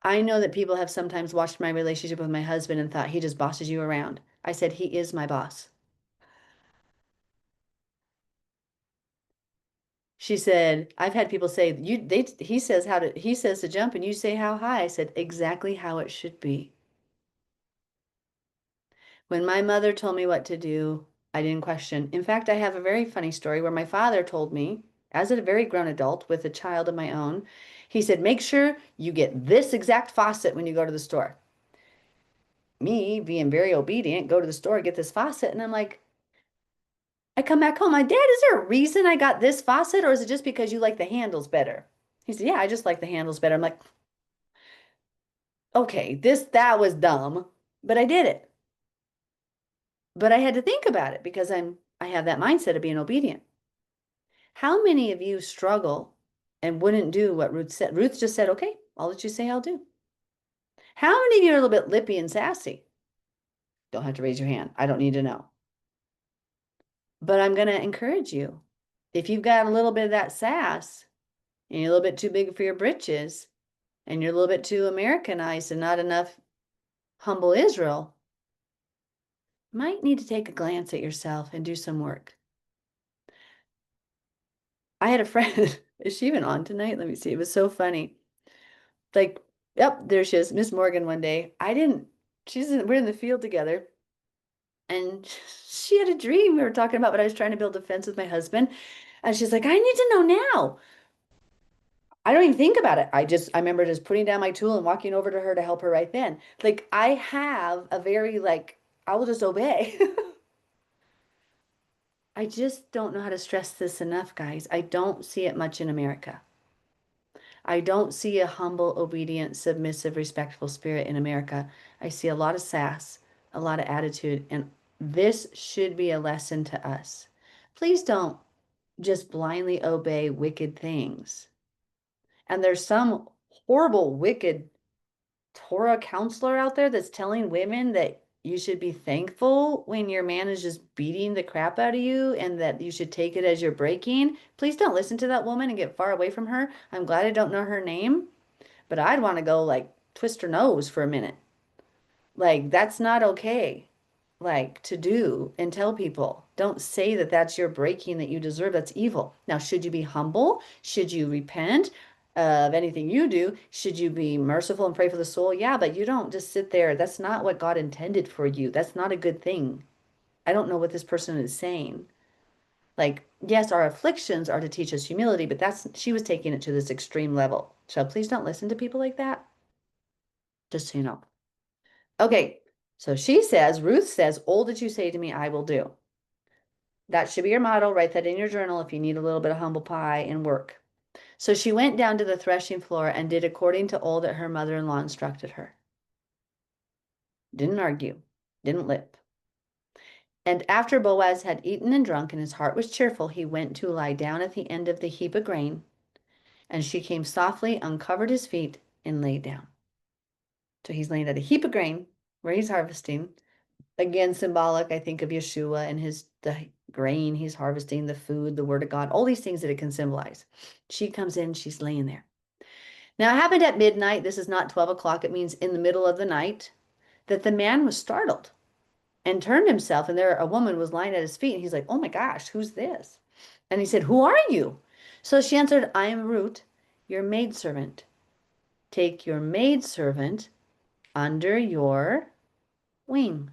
I know that people have sometimes watched my relationship with my husband and thought he just bosses you around. I said, he is my boss. She said, I've had people say, he says to jump and you say how high. I said, exactly how it should be. When my mother told me what to do, I didn't question. In fact, I have a very funny story where my father told me, as a very grown adult with a child of my own, he said, make sure you get this exact faucet when you go to the store. Me being very obedient, go to the store, get this faucet. And I'm like, I come back home. My dad, is there a reason I got this faucet, or is it just because you like the handles better? He said, yeah, I just like the handles better. I'm like, okay, that was dumb, but I did it. But I had to think about it because I have that mindset of being obedient. How many of you struggle and wouldn't do what Ruth said? Ruth just said, okay, all that you say, I'll do. How many of you are a little bit lippy and sassy? Don't have to raise your hand. I don't need to know. But I'm going to encourage you. If you've got a little bit of that sass and you're a little bit too big for your britches and you're a little bit too Americanized and not enough humble Israel, you might need to take a glance at yourself and do some work. I had a friend, is she even on tonight? Let me see. It was so funny. Like, yep, there she is, Miss Morgan one day. We're in the field together. And she had a dream. We were talking about what I was trying to build a fence with my husband. And she's like, I need to know now. I don't even think about it. I remember just putting down my tool and walking over to her to help her right then. Like, I have a very, I will just obey. I just don't know how to stress this enough, guys. I don't see it much in America. I don't see a humble, obedient, submissive, respectful spirit in America. I see a lot of sass, a lot of attitude, and this should be a lesson to us. Please don't just blindly obey wicked things. And there's some horrible, wicked Torah counselor out there that's telling women that you should be thankful when your man is just beating the crap out of you and that you should take it as you're breaking. Please don't listen to that woman and get far away from her. I'm glad I don't know her name, but I'd want to go twist her nose for a minute. That's not okay. To do and tell people. Don't say that that's your breaking that you deserve. That's evil. Now, should you be humble? Should you repent of anything you do? Should you be merciful and pray for the soul? Yeah, but you don't just sit there. That's not what God intended for you. That's not a good thing. I don't know what this person is saying. Yes, our afflictions are to teach us humility, but she was taking it to this extreme level. So please don't listen to people like that. Just so you know. Okay, so Ruth says, all that you say to me, I will do. That should be your motto. Write that in your journal if you need a little bit of humble pie and work. So she went down to the threshing floor and did according to all that her mother-in-law instructed her. Didn't argue, didn't lip. And after Boaz had eaten and drunk and his heart was cheerful, he went to lie down at the end of the heap of grain. And she came softly, uncovered his feet, and lay down. So he's laying at a heap of grain where he's harvesting. Again, symbolic, I think, of Yeshua and the grain he's harvesting, the food, the word of God, all these things that it can symbolize. She comes in, she's laying there. Now, it happened at midnight. This is not 12 o'clock. It means in the middle of the night, that the man was startled and turned himself, and there a woman was lying at his feet. And he's like, oh my gosh, who's this? And he said, who are you? So she answered, I am Ruth, your maidservant. Take your maidservant under your wing.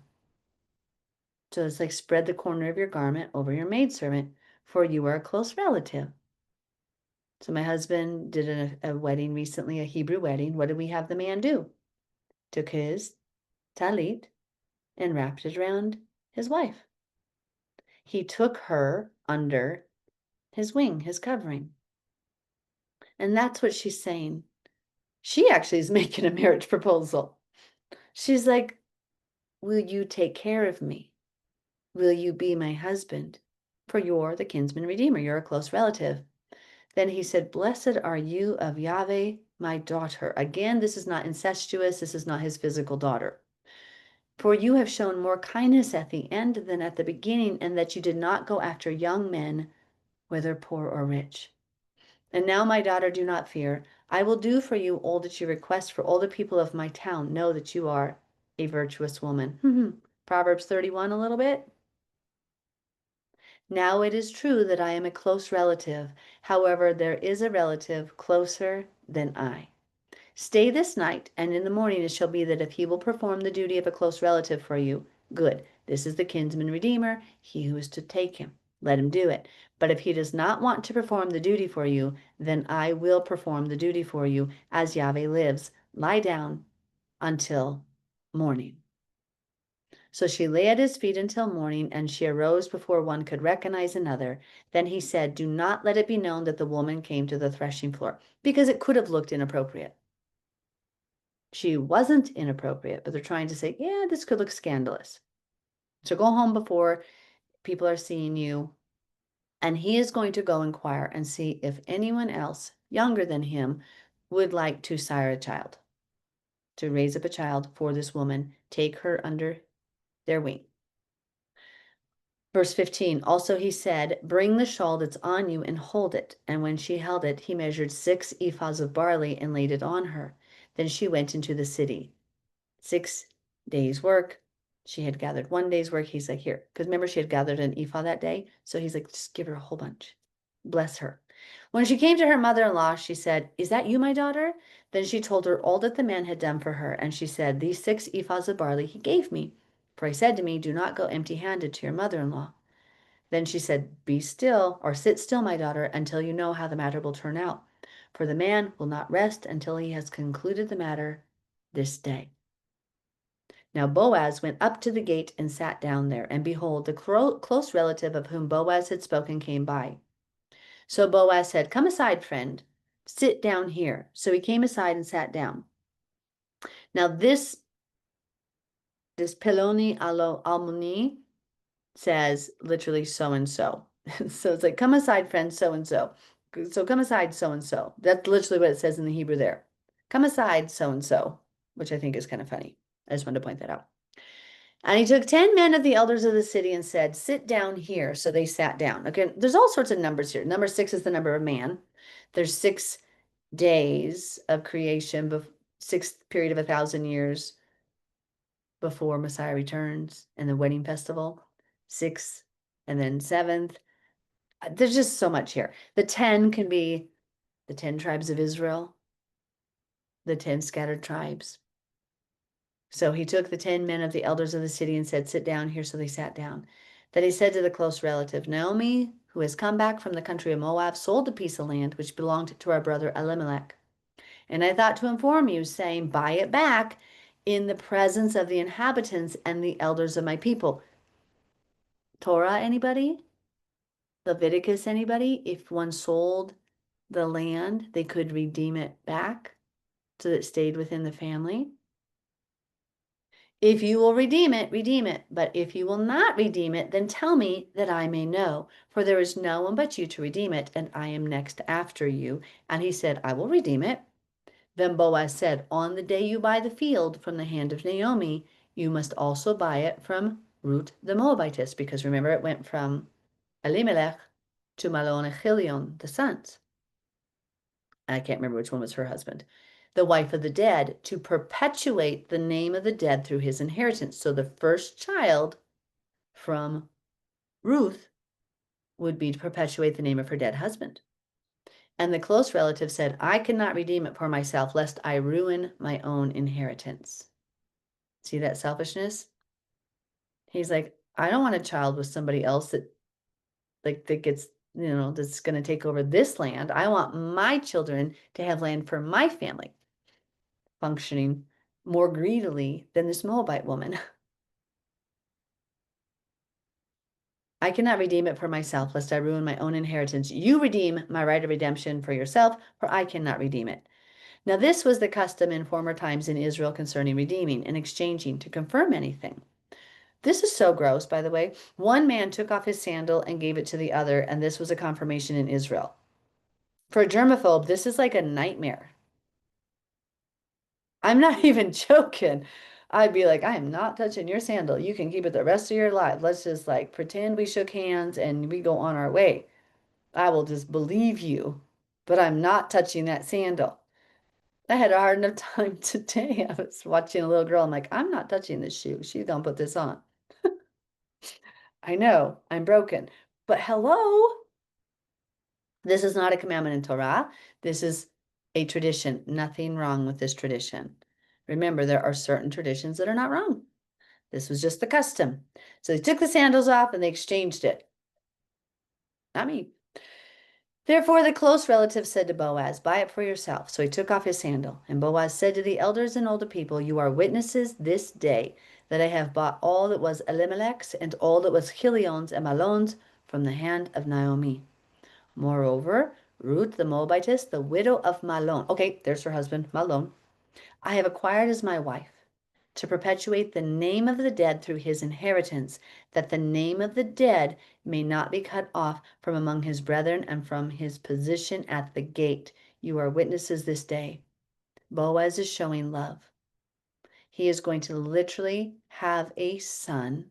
So it's like spread the corner of your garment over your maidservant, for you are a close relative. So my husband did a wedding recently, a Hebrew wedding. What did we have the man do? Took his talit and wrapped it around his wife. He took her under his wing, his covering. And that's what she's saying. She actually is making a marriage proposal. She's like, will you take care of me? Will you be my husband? for you're the kinsman redeemer. You're a close relative. Then he said, Blessed are you of Yahweh, my daughter. Again, this is not incestuous. This is not his physical daughter. For you have shown more kindness at the end than at the beginning, and that you did not go after young men, whether poor or rich. And now, my daughter, do not fear. I will do for you all that you request, for all the people of my town know that you are a virtuous woman. Proverbs 31 a little bit. Now it is true that I am a close relative. However, there is a relative closer than I. Stay this night, and in the morning it shall be that if he will perform the duty of a close relative for you, good. This is the kinsman redeemer, he who is to take him. Let him do it. But if he does not want to perform the duty for you, then I will perform the duty for you, as Yahweh lives. Lie down until morning. So she lay at his feet until morning, and she arose before one could recognize another. Then he said, Do not let it be known that the woman came to the threshing floor, because it could have looked inappropriate. She wasn't inappropriate, but they're trying to say, yeah, this could look scandalous. So go home before people are seeing you. And he is going to go inquire and see if anyone else younger than him would like to sire a child, to raise up a child for this woman, take her under their wing. Verse 15, also he said, Bring the shawl that's on you and hold it. And when she held it, he measured 6 ephahs of barley and laid it on her. Then she went into the city. 6 days' work. She had gathered 1 day's work. He's like, here. Because remember, she had gathered an ephah that day. So he's like, just give her a whole bunch. Bless her. When she came to her mother-in-law, she said, Is that you, my daughter? Then she told her all that the man had done for her. And she said, These 6 ephahs of barley he gave me. For he said to me, Do not go empty-handed to your mother-in-law. Then she said, Be still, or sit still, my daughter, until you know how the matter will turn out. For the man will not rest until he has concluded the matter this day. Now Boaz went up to the gate and sat down there, and behold, the close relative of whom Boaz had spoken came by. So Boaz said, Come aside, friend, sit down here. So he came aside and sat down. Now this Peloni Almoni says literally so and so. So it's like, come aside, friend, so and so. So come aside, so and so. That's literally what it says in the Hebrew there. Come aside, so and so, which I think is kind of funny. I just wanted to point that out. And he took 10 men of the elders of the city and said, Sit down here. So they sat down. Again, there's all sorts of numbers here. Number 6 is the number of man. There's 6 days of creation, 6th period of 1,000 years before Messiah returns, and the wedding festival, 6th, and then 7th. There's just so much here. The 10 can be the 10 tribes of Israel, the 10 scattered tribes. So he took the 10 men of the elders of the city and said, Sit down here. So they sat down. Then he said to the close relative, Naomi, who has come back from the country of Moab, sold a piece of land which belonged to our brother Elimelech. And I thought to inform you, saying, Buy it back in the presence of the inhabitants and the elders of my people. Torah, anybody? Leviticus, anybody? If one sold the land, they could redeem it back so that it stayed within the family. If you will redeem it. But if you will not redeem it, then tell me that I may know. For there is no one but you to redeem it, and I am next after you. And he said, I will redeem it. Then Boaz said, On the day you buy the field from the hand of Naomi, you must also buy it from Ruth the Moabitess. Because remember, it went from Elimelech to Malon and Chilion, the sons. I can't remember which one was her husband. The wife of the dead, to perpetuate the name of the dead through his inheritance. So the first child from Ruth would be to perpetuate the name of her dead husband. And the close relative said, I cannot redeem it for myself, lest I ruin my own inheritance. See that selfishness? He's like, I don't want a child with somebody else that gets, that's going to take over this land. I want my children to have land for my family, functioning more greedily than this Moabite woman. I cannot redeem it for myself, lest I ruin my own inheritance. You redeem my right of redemption for yourself, for I cannot redeem it. Now this was the custom in former times in Israel concerning redeeming and exchanging to confirm anything. This is so gross, by the way. One man took off his sandal and gave it to the other, and this was a confirmation in Israel. For a germaphobe, this is like a nightmare. I'm not even joking. I'd be like, I am not touching your sandal. You can keep it the rest of your life. Let's just like pretend we shook hands and we go on our way. I will just believe you, but I'm not touching that sandal. I had a hard enough time today. I was watching a little girl. I'm like, I'm not touching this shoe. She's gonna put this on. I know, I'm broken. But hello, this is not a commandment in Torah. This is a tradition. Nothing wrong with this tradition. Remember, there are certain traditions that are not wrong. This was just the custom. So they took the sandals off and they exchanged it. Not me. Therefore, the close relative said to Boaz, buy it for yourself. So he took off his sandal. And Boaz said to the elders and older people, you are witnesses this day that I have bought all that was Elimelech's and all that was Chilion's and Mahlon's from the hand of Naomi. Moreover, Ruth the Moabitess, the widow of Mahlon. Okay, there's her husband, Mahlon. I have acquired as my wife to perpetuate the name of the dead through his inheritance, that the name of the dead may not be cut off from among his brethren and from his position at the gate. You are witnesses this day. Boaz is showing love. He is going to literally have a son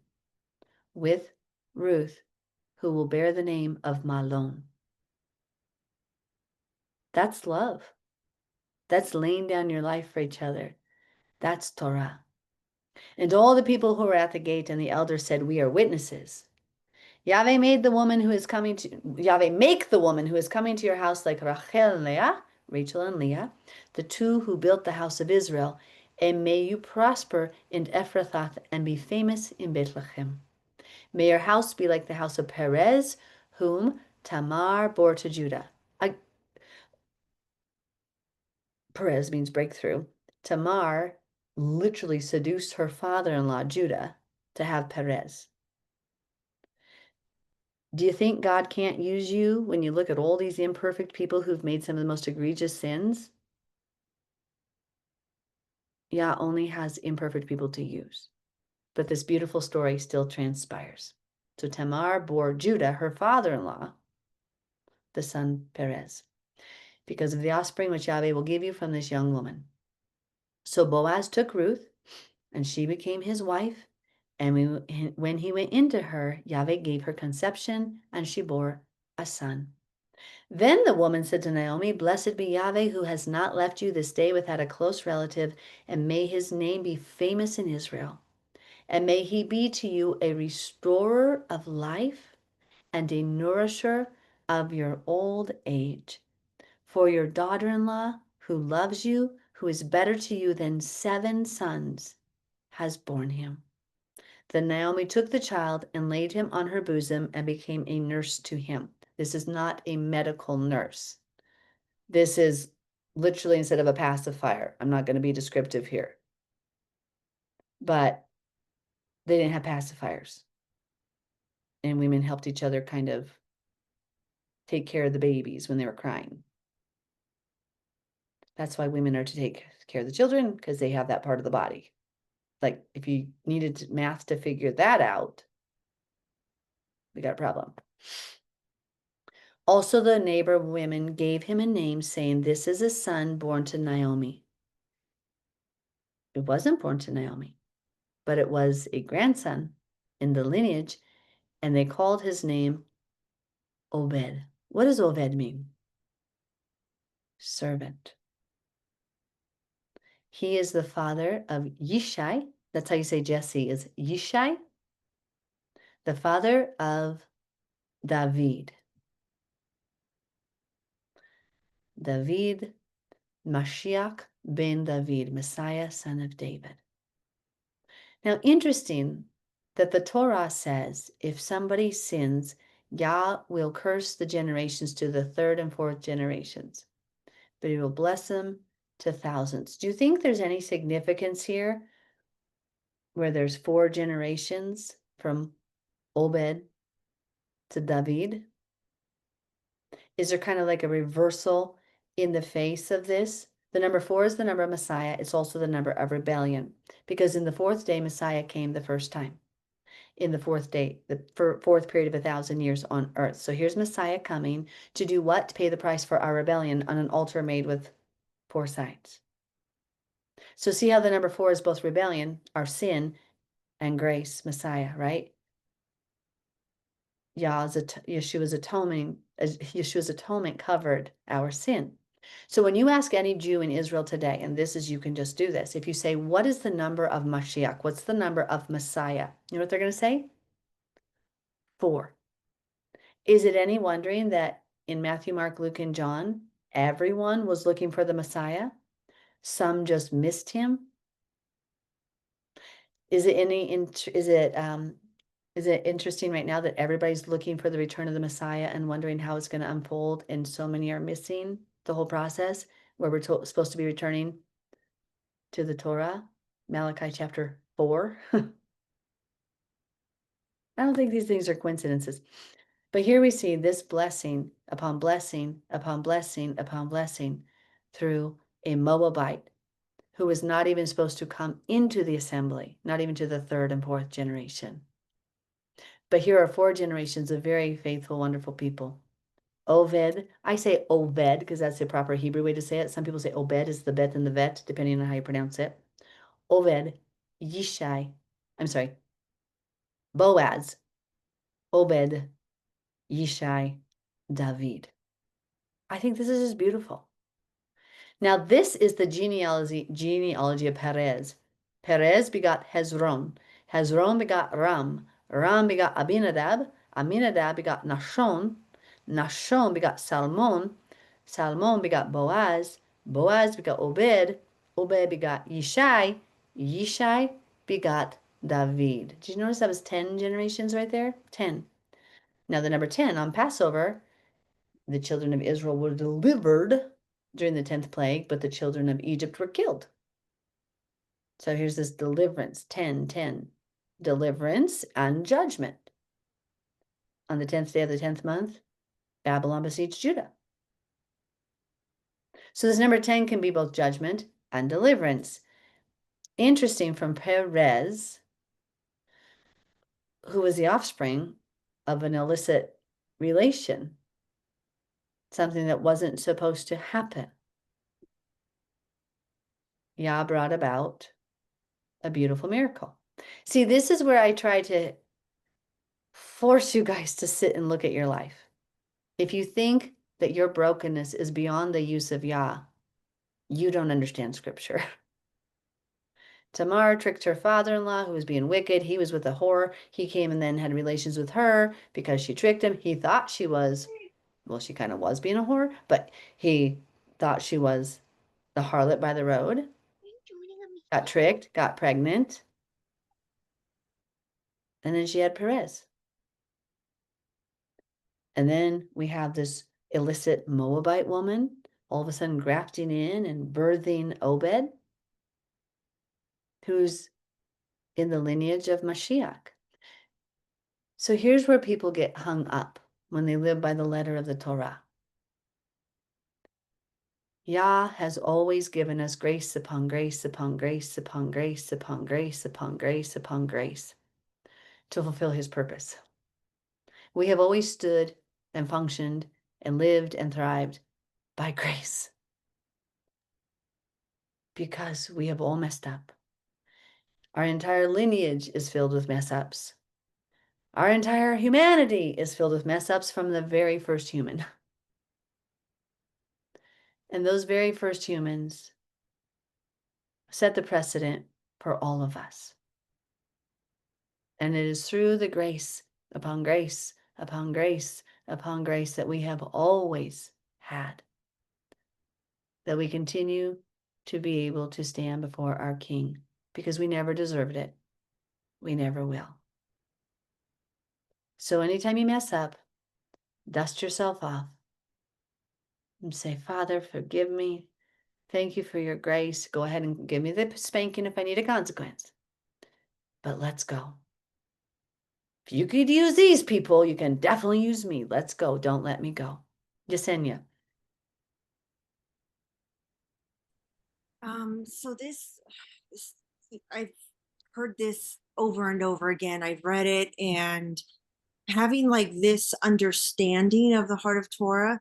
with Ruth who will bear the name of Mahlon. That's love. That's laying down your life for each other. That's Torah. And all the people who were at the gate and the elders said, we are witnesses. Yahweh make the woman who is coming to your house like Rachel and Leah, Rachel and Leah, the two who built the house of Israel, and may you prosper in Ephrathah and be famous in Bethlehem. May your house be like the house of Perez, whom Tamar bore to Judah. Perez means breakthrough. Tamar literally seduced her father-in-law, Judah, to have Perez. Do you think God can't use you when you look at all these imperfect people who've made some of the most egregious sins? Yah only has imperfect people to use. But this beautiful story still transpires. So Tamar bore Judah, her father-in-law, the son Perez, because of the offspring which Yahweh will give you from this young woman. So Boaz took Ruth, and she became his wife. And when he went into her, Yahweh gave her conception, and she bore a son. Then the woman said to Naomi, blessed be Yahweh, who has not left you this day without a close relative, and may his name be famous in Israel. And may he be to you a restorer of life and a nourisher of your old age. For your daughter-in-law, who loves you, who is better to you than 7 sons, has borne him. Then Naomi took the child and laid him on her bosom and became a nurse to him. This is not a medical nurse. This is literally instead of a pacifier. I'm not going to be descriptive here. But they didn't have pacifiers. And women helped each other kind of take care of the babies when they were crying. That's why women are to take care of the children, because they have that part of the body. Like if you needed math to figure that out, we got a problem. Also, the neighbor women gave him a name, saying, this is a son born to Naomi. It wasn't born to Naomi, but it was a grandson in the lineage, and they called his name Obed. What does Obed mean? Servant. He is the father of Yishai. That's how you say Jesse is Yishai, the father of David. David, Mashiach ben David, Messiah, son of David. Now, interesting that the Torah says if somebody sins, Yah will curse the generations to the 3rd and 4th generations, but he will bless them to thousands. Do you think there's any significance here where there's 4 generations from Obed to David? Is there kind of like a reversal in the face of this? The number 4 is the number of Messiah. It's also the number of rebellion, because in the 4th day, Messiah came the first time. in the fourth day, the fourth period of 1,000 years on earth. So here's Messiah coming to do what? To pay the price for our rebellion on an altar made with 4 sides. So see how the number 4 is both rebellion, our sin, and grace, Messiah, right? Yeshua's atonement covered our sin. So when you ask any Jew in Israel today, and this is, you can just do this. If you say, what is the number of Mashiach? What's the number of Messiah? You know what they're going to say? 4. Is it any wondering that in Matthew, Mark, Luke, and John, everyone was looking for the Messiah? Some just missed him. Is it interesting right now that everybody's looking for the return of the Messiah and wondering how it's going to unfold, and so many are missing the whole process where we're supposed to be returning to the Torah, Malachi chapter 4? I don't think these things are coincidences. But here we see this blessing upon blessing upon blessing upon blessing through a Moabite who was not even supposed to come into the assembly, not even to the 3rd and 4th generation. But here are 4 generations of very faithful, wonderful people. Oved, I say Obed because that's the proper Hebrew way to say it. Some people say Obed is the bet and the vet, depending on how you pronounce it. Oved, Boaz, Obed, Yishai, David. I think this is just beautiful. Now, this is the genealogy of Perez. Perez begot Hezron. Hezron begot Ram. Ram begot Abinadab. Aminadab begot Nashon. Nashon begot Salmon. Salmon begot Boaz. Boaz begot Obed. Obed begot Yishai. Yishai begot David. Did you notice that was 10 generations right there? 10. Now, the number 10 on Passover, the children of Israel were delivered during the 10th plague, but the children of Egypt were killed. So here's this deliverance, 10, 10. Deliverance and judgment. On the 10th day of the 10th month, Babylon besieged Judah. So this number 10 can be both judgment and deliverance. Interesting, from Perez, who was the offspring of an illicit relation, something that wasn't supposed to happen. Yah brought about a beautiful miracle. See, this is where I try to force you guys to sit and look at your life. If you think that your brokenness is beyond the use of Yah, you don't understand scripture. Tamar tricked her father-in-law, who was being wicked. He was with a whore. He came and then had relations with her because she tricked him. He thought she was, well, she kind of was being a whore, but he thought she was the harlot by the road. Got tricked, got pregnant. And then she had Perez. And then we have this illicit Moabite woman all of a sudden grafting in and birthing Obed, who's in the lineage of Mashiach. So here's where people get hung up when they live by the letter of the Torah. Yah has always given us grace upon grace upon grace upon grace upon grace upon grace upon grace to fulfill his purpose. We have always stood and functioned and lived and thrived by grace because we have all messed up. Our entire lineage is filled with mess ups. Our entire humanity is filled with mess ups from the very first human. And those very first humans set the precedent for all of us. And it is through the grace upon grace upon grace upon grace that we have always had that we continue to be able to stand before our King, because we never deserved it. We never will. So anytime you mess up, dust yourself off and say, Father, forgive me. Thank you for your grace. Go ahead and give me the spanking if I need a consequence. But let's go. If you could use these people, you can definitely use me. Let's go. Don't let me go. Yesenia. So this, I heard this over and over again. I've read it, and having like this understanding of the heart of Torah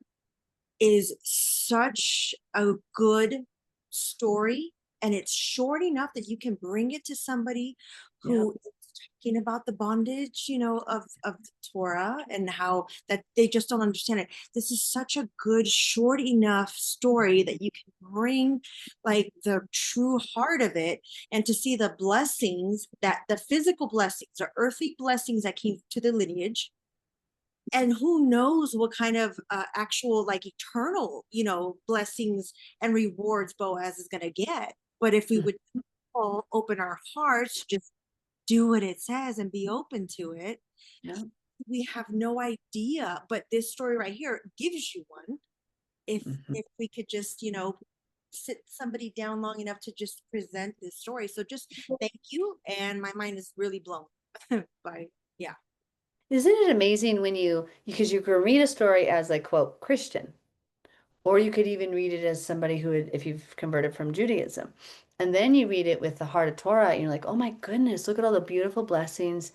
is such a good story, and it's short enough that you can bring it to somebody who is talking about the bondage, of the Torah, and how that they just don't understand it. This is such a good short enough story that you can bring like the true heart of it, and to see the blessings, that the physical blessings, the earthly blessings that came to the lineage, and who knows what kind of actual like eternal blessings and rewards Boaz is going to get. But if we would all open our hearts, just do what it says and be open to it, we have no idea. But this story right here gives you one. If we could just sit somebody down long enough to just present this story. So just thank you, and my mind is really blown by Isn't it amazing because you can read a story as like, quote, Christian, or you could even read it as somebody who had, if you've converted from Judaism, and then you read it with the heart of Torah, and you're like, oh my goodness, look at all the beautiful blessings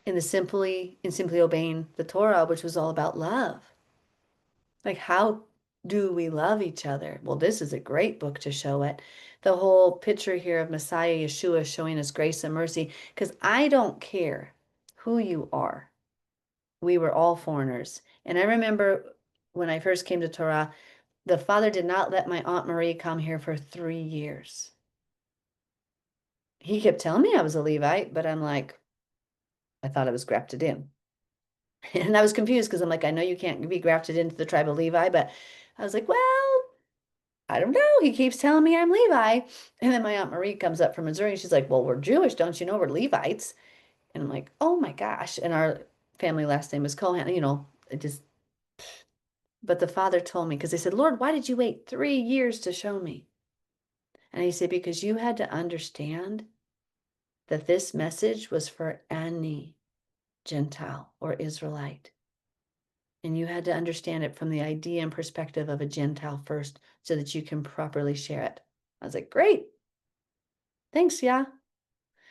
in simply obeying the Torah, which was all about love. Like, how do we love each other? Well, this is a great book to show it. The whole picture here of Messiah Yeshua showing us grace and mercy, because I don't care who you are. We were all foreigners. And I remember when I first came to Torah, the father did not let my Aunt Marie come here for 3 years. He kept telling me I was a Levite, but I'm like, I thought I was grafted in. And I was confused because I'm like, I know you can't be grafted into the tribe of Levi, but I was like, well, I don't know. He keeps telling me I'm Levi. And then my Aunt Marie comes up from Missouri and she's like, well, we're Jewish. Don't you know we're Levites? And I'm like, oh my gosh. And our family last name is Cohen. It just, but the father told me, because they said, Lord, why did you wait 3 years to show me? And he said, because you had to understand that this message was for any Gentile or Israelite. And you had to understand it from the idea and perspective of a Gentile first so that you can properly share it. I was like, great. Thanks, yeah.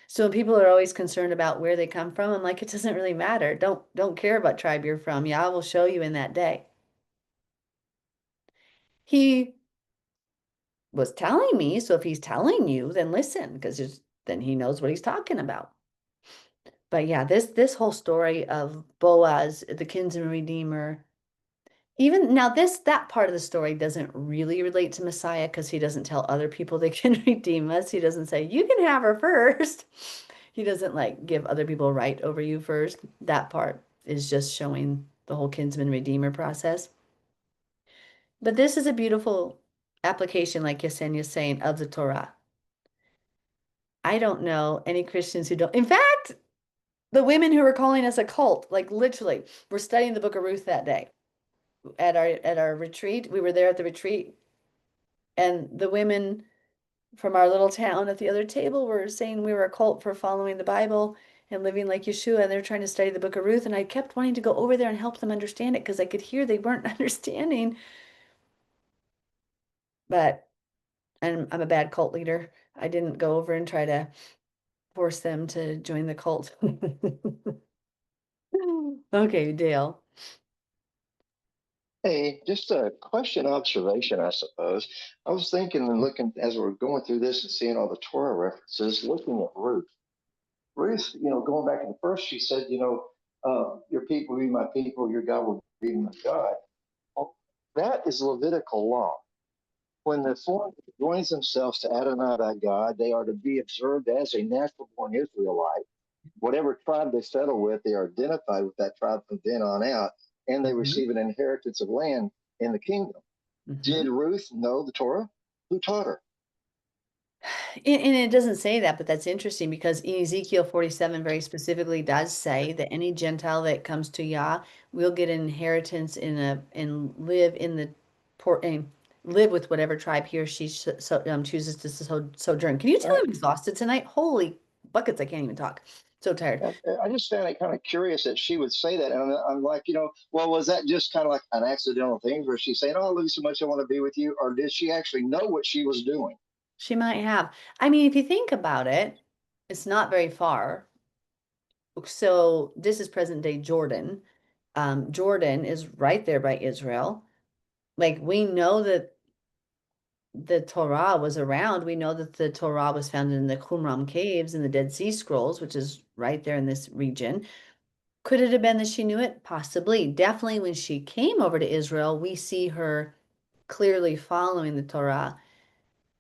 So when people are always concerned about where they come from, I'm like, it doesn't really matter. Don't care what tribe you're from. Yah will show you in that day. He was telling me, so if he's telling you, then listen, because then he knows what he's talking about. But yeah, this whole story of Boaz, the kinsman redeemer, even now that part of the story doesn't really relate to Messiah, because he doesn't tell other people they can redeem us. He doesn't say, you can have her first. He doesn't like give other people right over you first. That part is just showing the whole kinsman redeemer process. But this is a beautiful application, like Yesenia's saying, of the Torah. I don't know any Christians who don't. In fact, the women who were calling us a cult, like literally, were studying the Book of Ruth that day at our retreat. We were there at the retreat, and the women from our little town at the other table were saying we were a cult for following the Bible and living like Yeshua, and they're trying to study the Book of Ruth. And I kept wanting to go over there and help them understand it because I could hear they weren't understanding. But I'm a bad cult leader. I didn't go over and try to force them to join the cult. Okay, Dale. Hey, just a question observation, I suppose. I was thinking and looking as we're going through this and seeing all the Torah references, looking at Ruth. Ruth, going back to the first, she said, your people will be my people, your God will be my God. Well, that is Levitical law. When the foreigner joins themselves to Adonai thy God, they are to be observed as a natural born Israelite. Whatever tribe they settle with, they are identified with that tribe from then on out, and they receive an inheritance of land in the kingdom. Did Ruth know the Torah? Who taught her? And it doesn't say that, but that's interesting because Ezekiel 47 very specifically does say that any Gentile that comes to Yah will get an inheritance and live in the port and live with whatever tribe he or she chooses to sojourn. Can you tell I'm exhausted tonight? Holy buckets, I can't even talk. So tired. I just found it kind of curious that she would say that. And I'm like, well, was that just kind of like an accidental thing where she's saying, oh, I love you so much, I want to be with you? Or did she actually know what she was doing? She might have. I mean, if you think about it, It's not very far. So this is present day Jordan. Jordan is right there by Israel. Like we know that the Torah was around. We know that the Torah was found in the Qumran caves in the Dead Sea Scrolls, which is right there in this region. Could it have been that she knew it? Possibly. Definitely when she came over to Israel, we see her clearly following the Torah,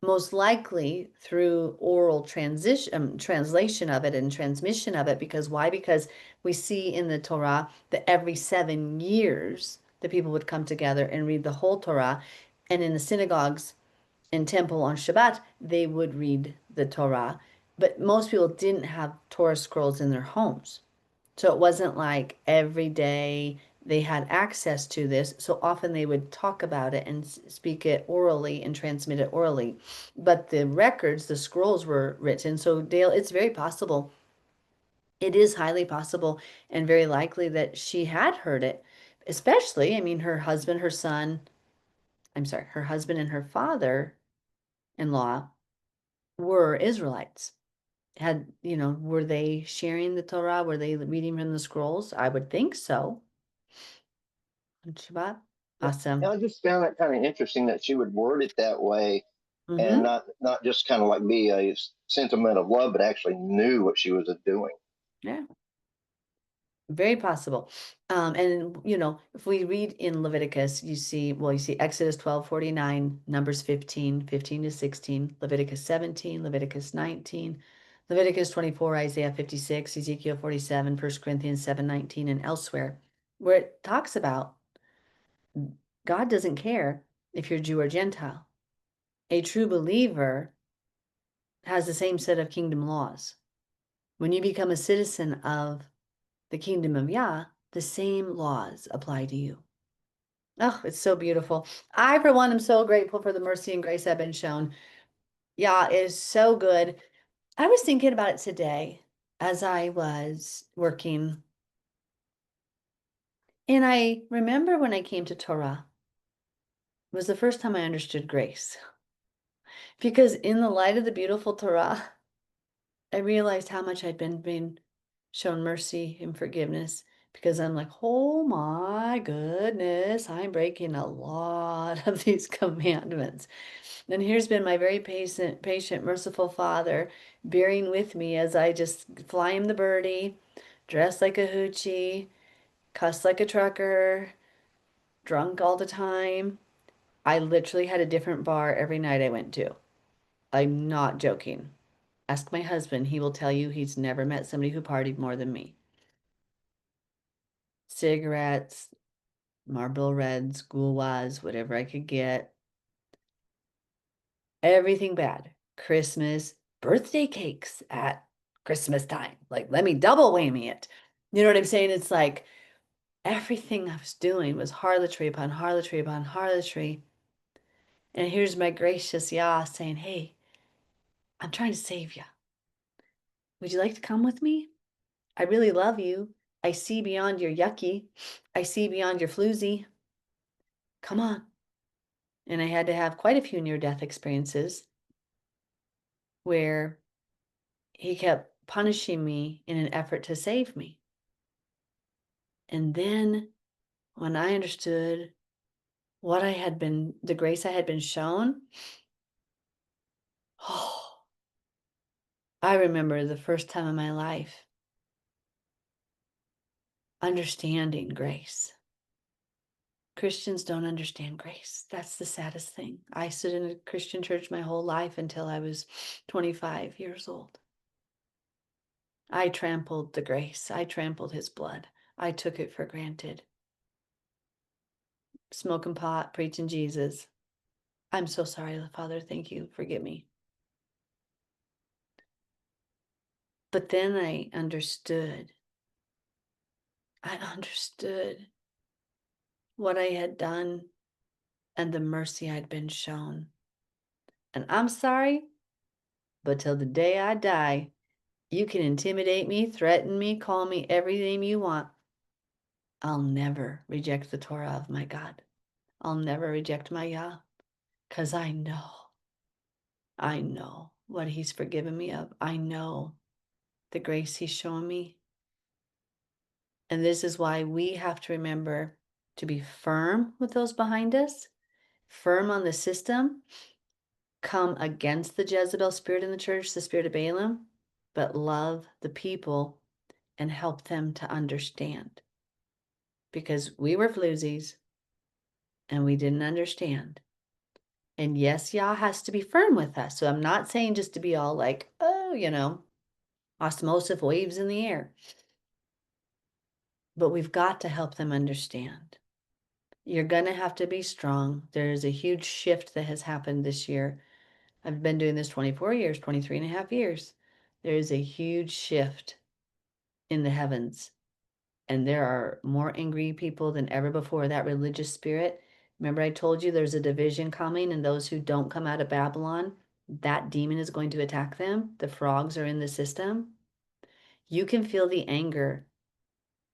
most likely through oral translation of it and transmission of it. Because why? Because we see in the Torah that every 7 years the people would come together and read the whole Torah. And in the synagogues and temple on Shabbat, they would read the Torah. But most people didn't have Torah scrolls in their homes. So it wasn't like every day they had access to this. So often they would talk about it and speak it orally and transmit it orally. But the records, the scrolls were written. So Dale, it's very possible. It is highly possible and very likely that she had heard it. Especially, I mean, her husband, her husband and her father-in-law were Israelites. Were they sharing the Torah? Were they reading from the scrolls? I would think so. On Shabbat. Awesome. I just found it kind of interesting that she would word it that way and Mm-hmm. not just kind of like be a sentiment of love, but actually knew what she was doing. Yeah. Very possible. And if we read in Leviticus, you see Exodus 12:49, Numbers 15 to 16, Leviticus 17, Leviticus 19, Leviticus 24, Isaiah 56, Ezekiel 47, 1 Corinthians 7:19, and elsewhere, where it talks about God doesn't care if you're Jew or Gentile. A true believer has the same set of kingdom laws. When you become a citizen of the kingdom of Yah, the same laws apply to you. Oh, it's so beautiful. I, for one, am so grateful for the mercy and grace I've been shown. Yah is so good. I was thinking about it today as I was working. And I remember when I came to Torah, it was the first time I understood grace. Because in the light of the beautiful Torah, I realized how much I'd been shown mercy and forgiveness, because I'm like, oh my goodness, I'm breaking a lot of these commandments. And here's been my very patient, merciful Father bearing with me as I just fly him the birdie, dress like a hoochie, cuss like a trucker, drunk all the time. I literally had a different bar every night I went to. I'm not joking. Ask my husband, he will tell you he's never met somebody who partied more than me. Cigarettes, Marlboro Reds, Gauloises, whatever I could get. Everything bad. Christmas, birthday cakes at Christmas time. Like, let me double whammy it. You know what I'm saying? It's like everything I was doing was harlotry upon harlotry upon harlotry. And here's my gracious Yah saying, hey, I'm trying to save you. Would you like to come with me? I really love you. I see beyond your yucky. I see beyond your floozy. Come on. And I had to have quite a few near-death experiences where he kept punishing me in an effort to save me. And then when I understood the grace I had been shown, oh, I remember the first time in my life understanding grace. Christians don't understand grace. That's the saddest thing. I stood in a Christian church my whole life until I was 25 years old. I trampled the grace. I trampled his blood. I took it for granted. Smoking pot, preaching Jesus. I'm so sorry, Father. Thank you. Forgive me. But then I understood. I understood what I had done and the mercy I'd been shown. And I'm sorry, but till the day I die, you can intimidate me, threaten me, call me every name you want. I'll never reject the Torah of my God. I'll never reject my Yah, because I know what he's forgiven me of. I know the grace he's shown me. And this is why we have to remember to be firm with those behind us, firm on the system, come against the Jezebel spirit in the church, the spirit of Balaam, but love the people and help them to understand. Because we were floozies and we didn't understand. And yes, Yah has to be firm with us. So I'm not saying just to be all like, oh, osmosis waves in the air. But we've got to help them understand. You're going to have to be strong. There's a huge shift that has happened this year. I've been doing this 24 years, 23 and a half years. There is a huge shift in the heavens. And there are more angry people than ever before. That religious spirit. Remember, I told you there's a division coming, and those who don't come out of Babylon, that demon is going to attack them. The frogs are in the system. You can feel the anger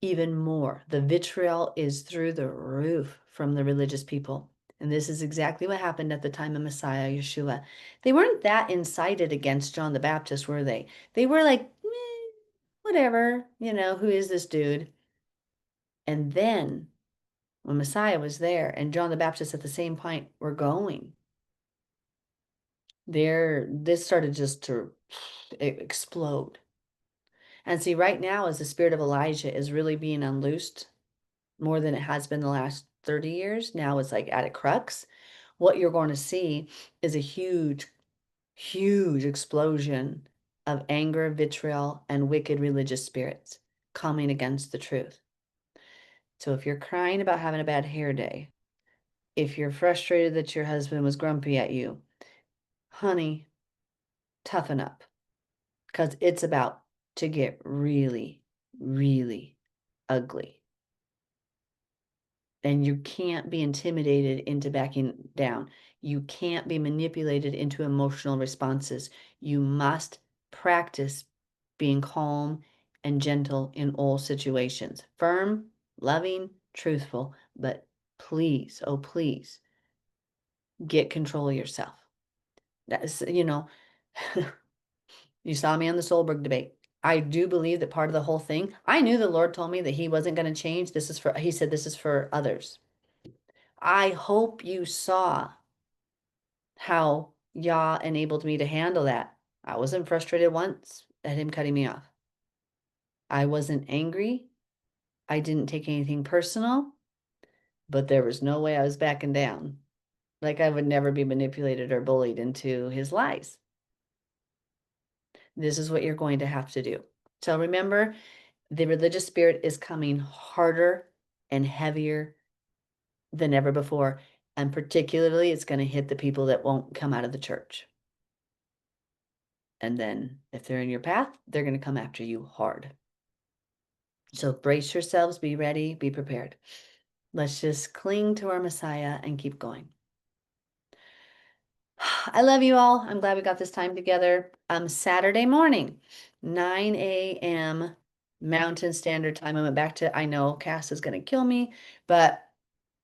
even more. The vitriol is through the roof from the religious people. And this is exactly what happened at the time of Messiah, Yeshua. They weren't that incited against John the Baptist, were they? They were like, whatever, who is this dude? And then when Messiah was there and John the Baptist at the same point were going, this started just to explode. And see, right now, as the spirit of Elijah is really being unloosed more than it has been the last 30 years, now it's like at a crux. What you're going to see is a huge, huge explosion of anger, vitriol, and wicked religious spirits coming against the truth. So if you're crying about having a bad hair day, if you're frustrated that your husband was grumpy at you, honey, toughen up, because it's about to get really, really ugly. And you can't be intimidated into backing down. You can't be manipulated into emotional responses. You must practice being calm and gentle in all situations. Firm, loving, truthful, but please, oh please, get control of yourself. That's, you saw me on the Solberg debate. I do believe that part of the whole thing, I knew the Lord told me that he wasn't going to change. He said, this is for others. I hope you saw how Yah enabled me to handle that. I wasn't frustrated once at him cutting me off. I wasn't angry. I didn't take anything personal, but there was no way I was backing down. Like I would never be manipulated or bullied into his lies. This is what you're going to have to do. So remember, the religious spirit is coming harder and heavier than ever before. And particularly, it's going to hit the people that won't come out of the church. And then if they're in your path, they're going to come after you hard. So brace yourselves, be ready, be prepared. Let's just cling to our Messiah and keep going. I love you all. I'm glad we got this time together. Saturday morning, 9 a.m. Mountain Standard Time. I went back to, I know Cass is going to kill me, but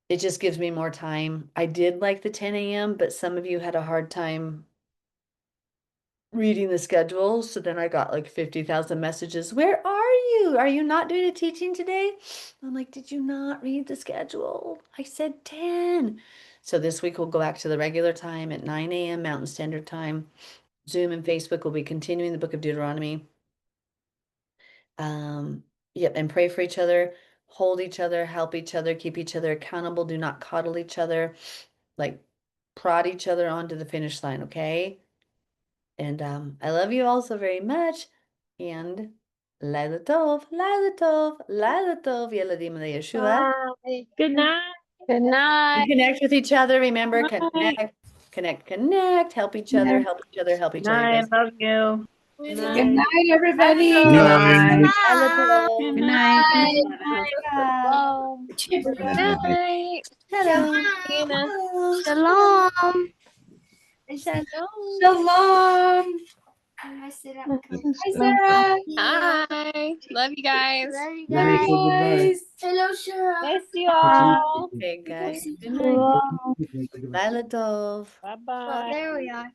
it just gives me more time. I did like the 10 a.m., but some of you had a hard time reading the schedule. So then I got like 50,000 messages. Where are you? Are you not doing a teaching today? I'm like, did you not read the schedule? I said 10. So this week we'll go back to the regular time at 9 a.m. Mountain Standard Time. Zoom and Facebook will be continuing the book of Deuteronomy. Yep, and pray for each other, hold each other, help each other, keep each other accountable. Do not coddle each other, like prod each other onto the finish line, okay? And I love you all so very much. And Laila Tov, Laila Tov, Laila Tov, Yeladim Yeshua. Good night. Good night. And connect with each other. Remember, Night. connect, help each other, help each other, help each other. You guys. Love you. Good Good night, everybody. Good night. Laila Tov. Good night. Shalom. Good night. Hello. Tina. Shalom. Shalom. Hi, Hi, Sarah. Hi. Love you guys. Love you Night, guys. everybody. Hello, Sarah. Miss you all. Okay, guys. Good night. Shalom. Laila Tov. Bye Well, bye. there we are.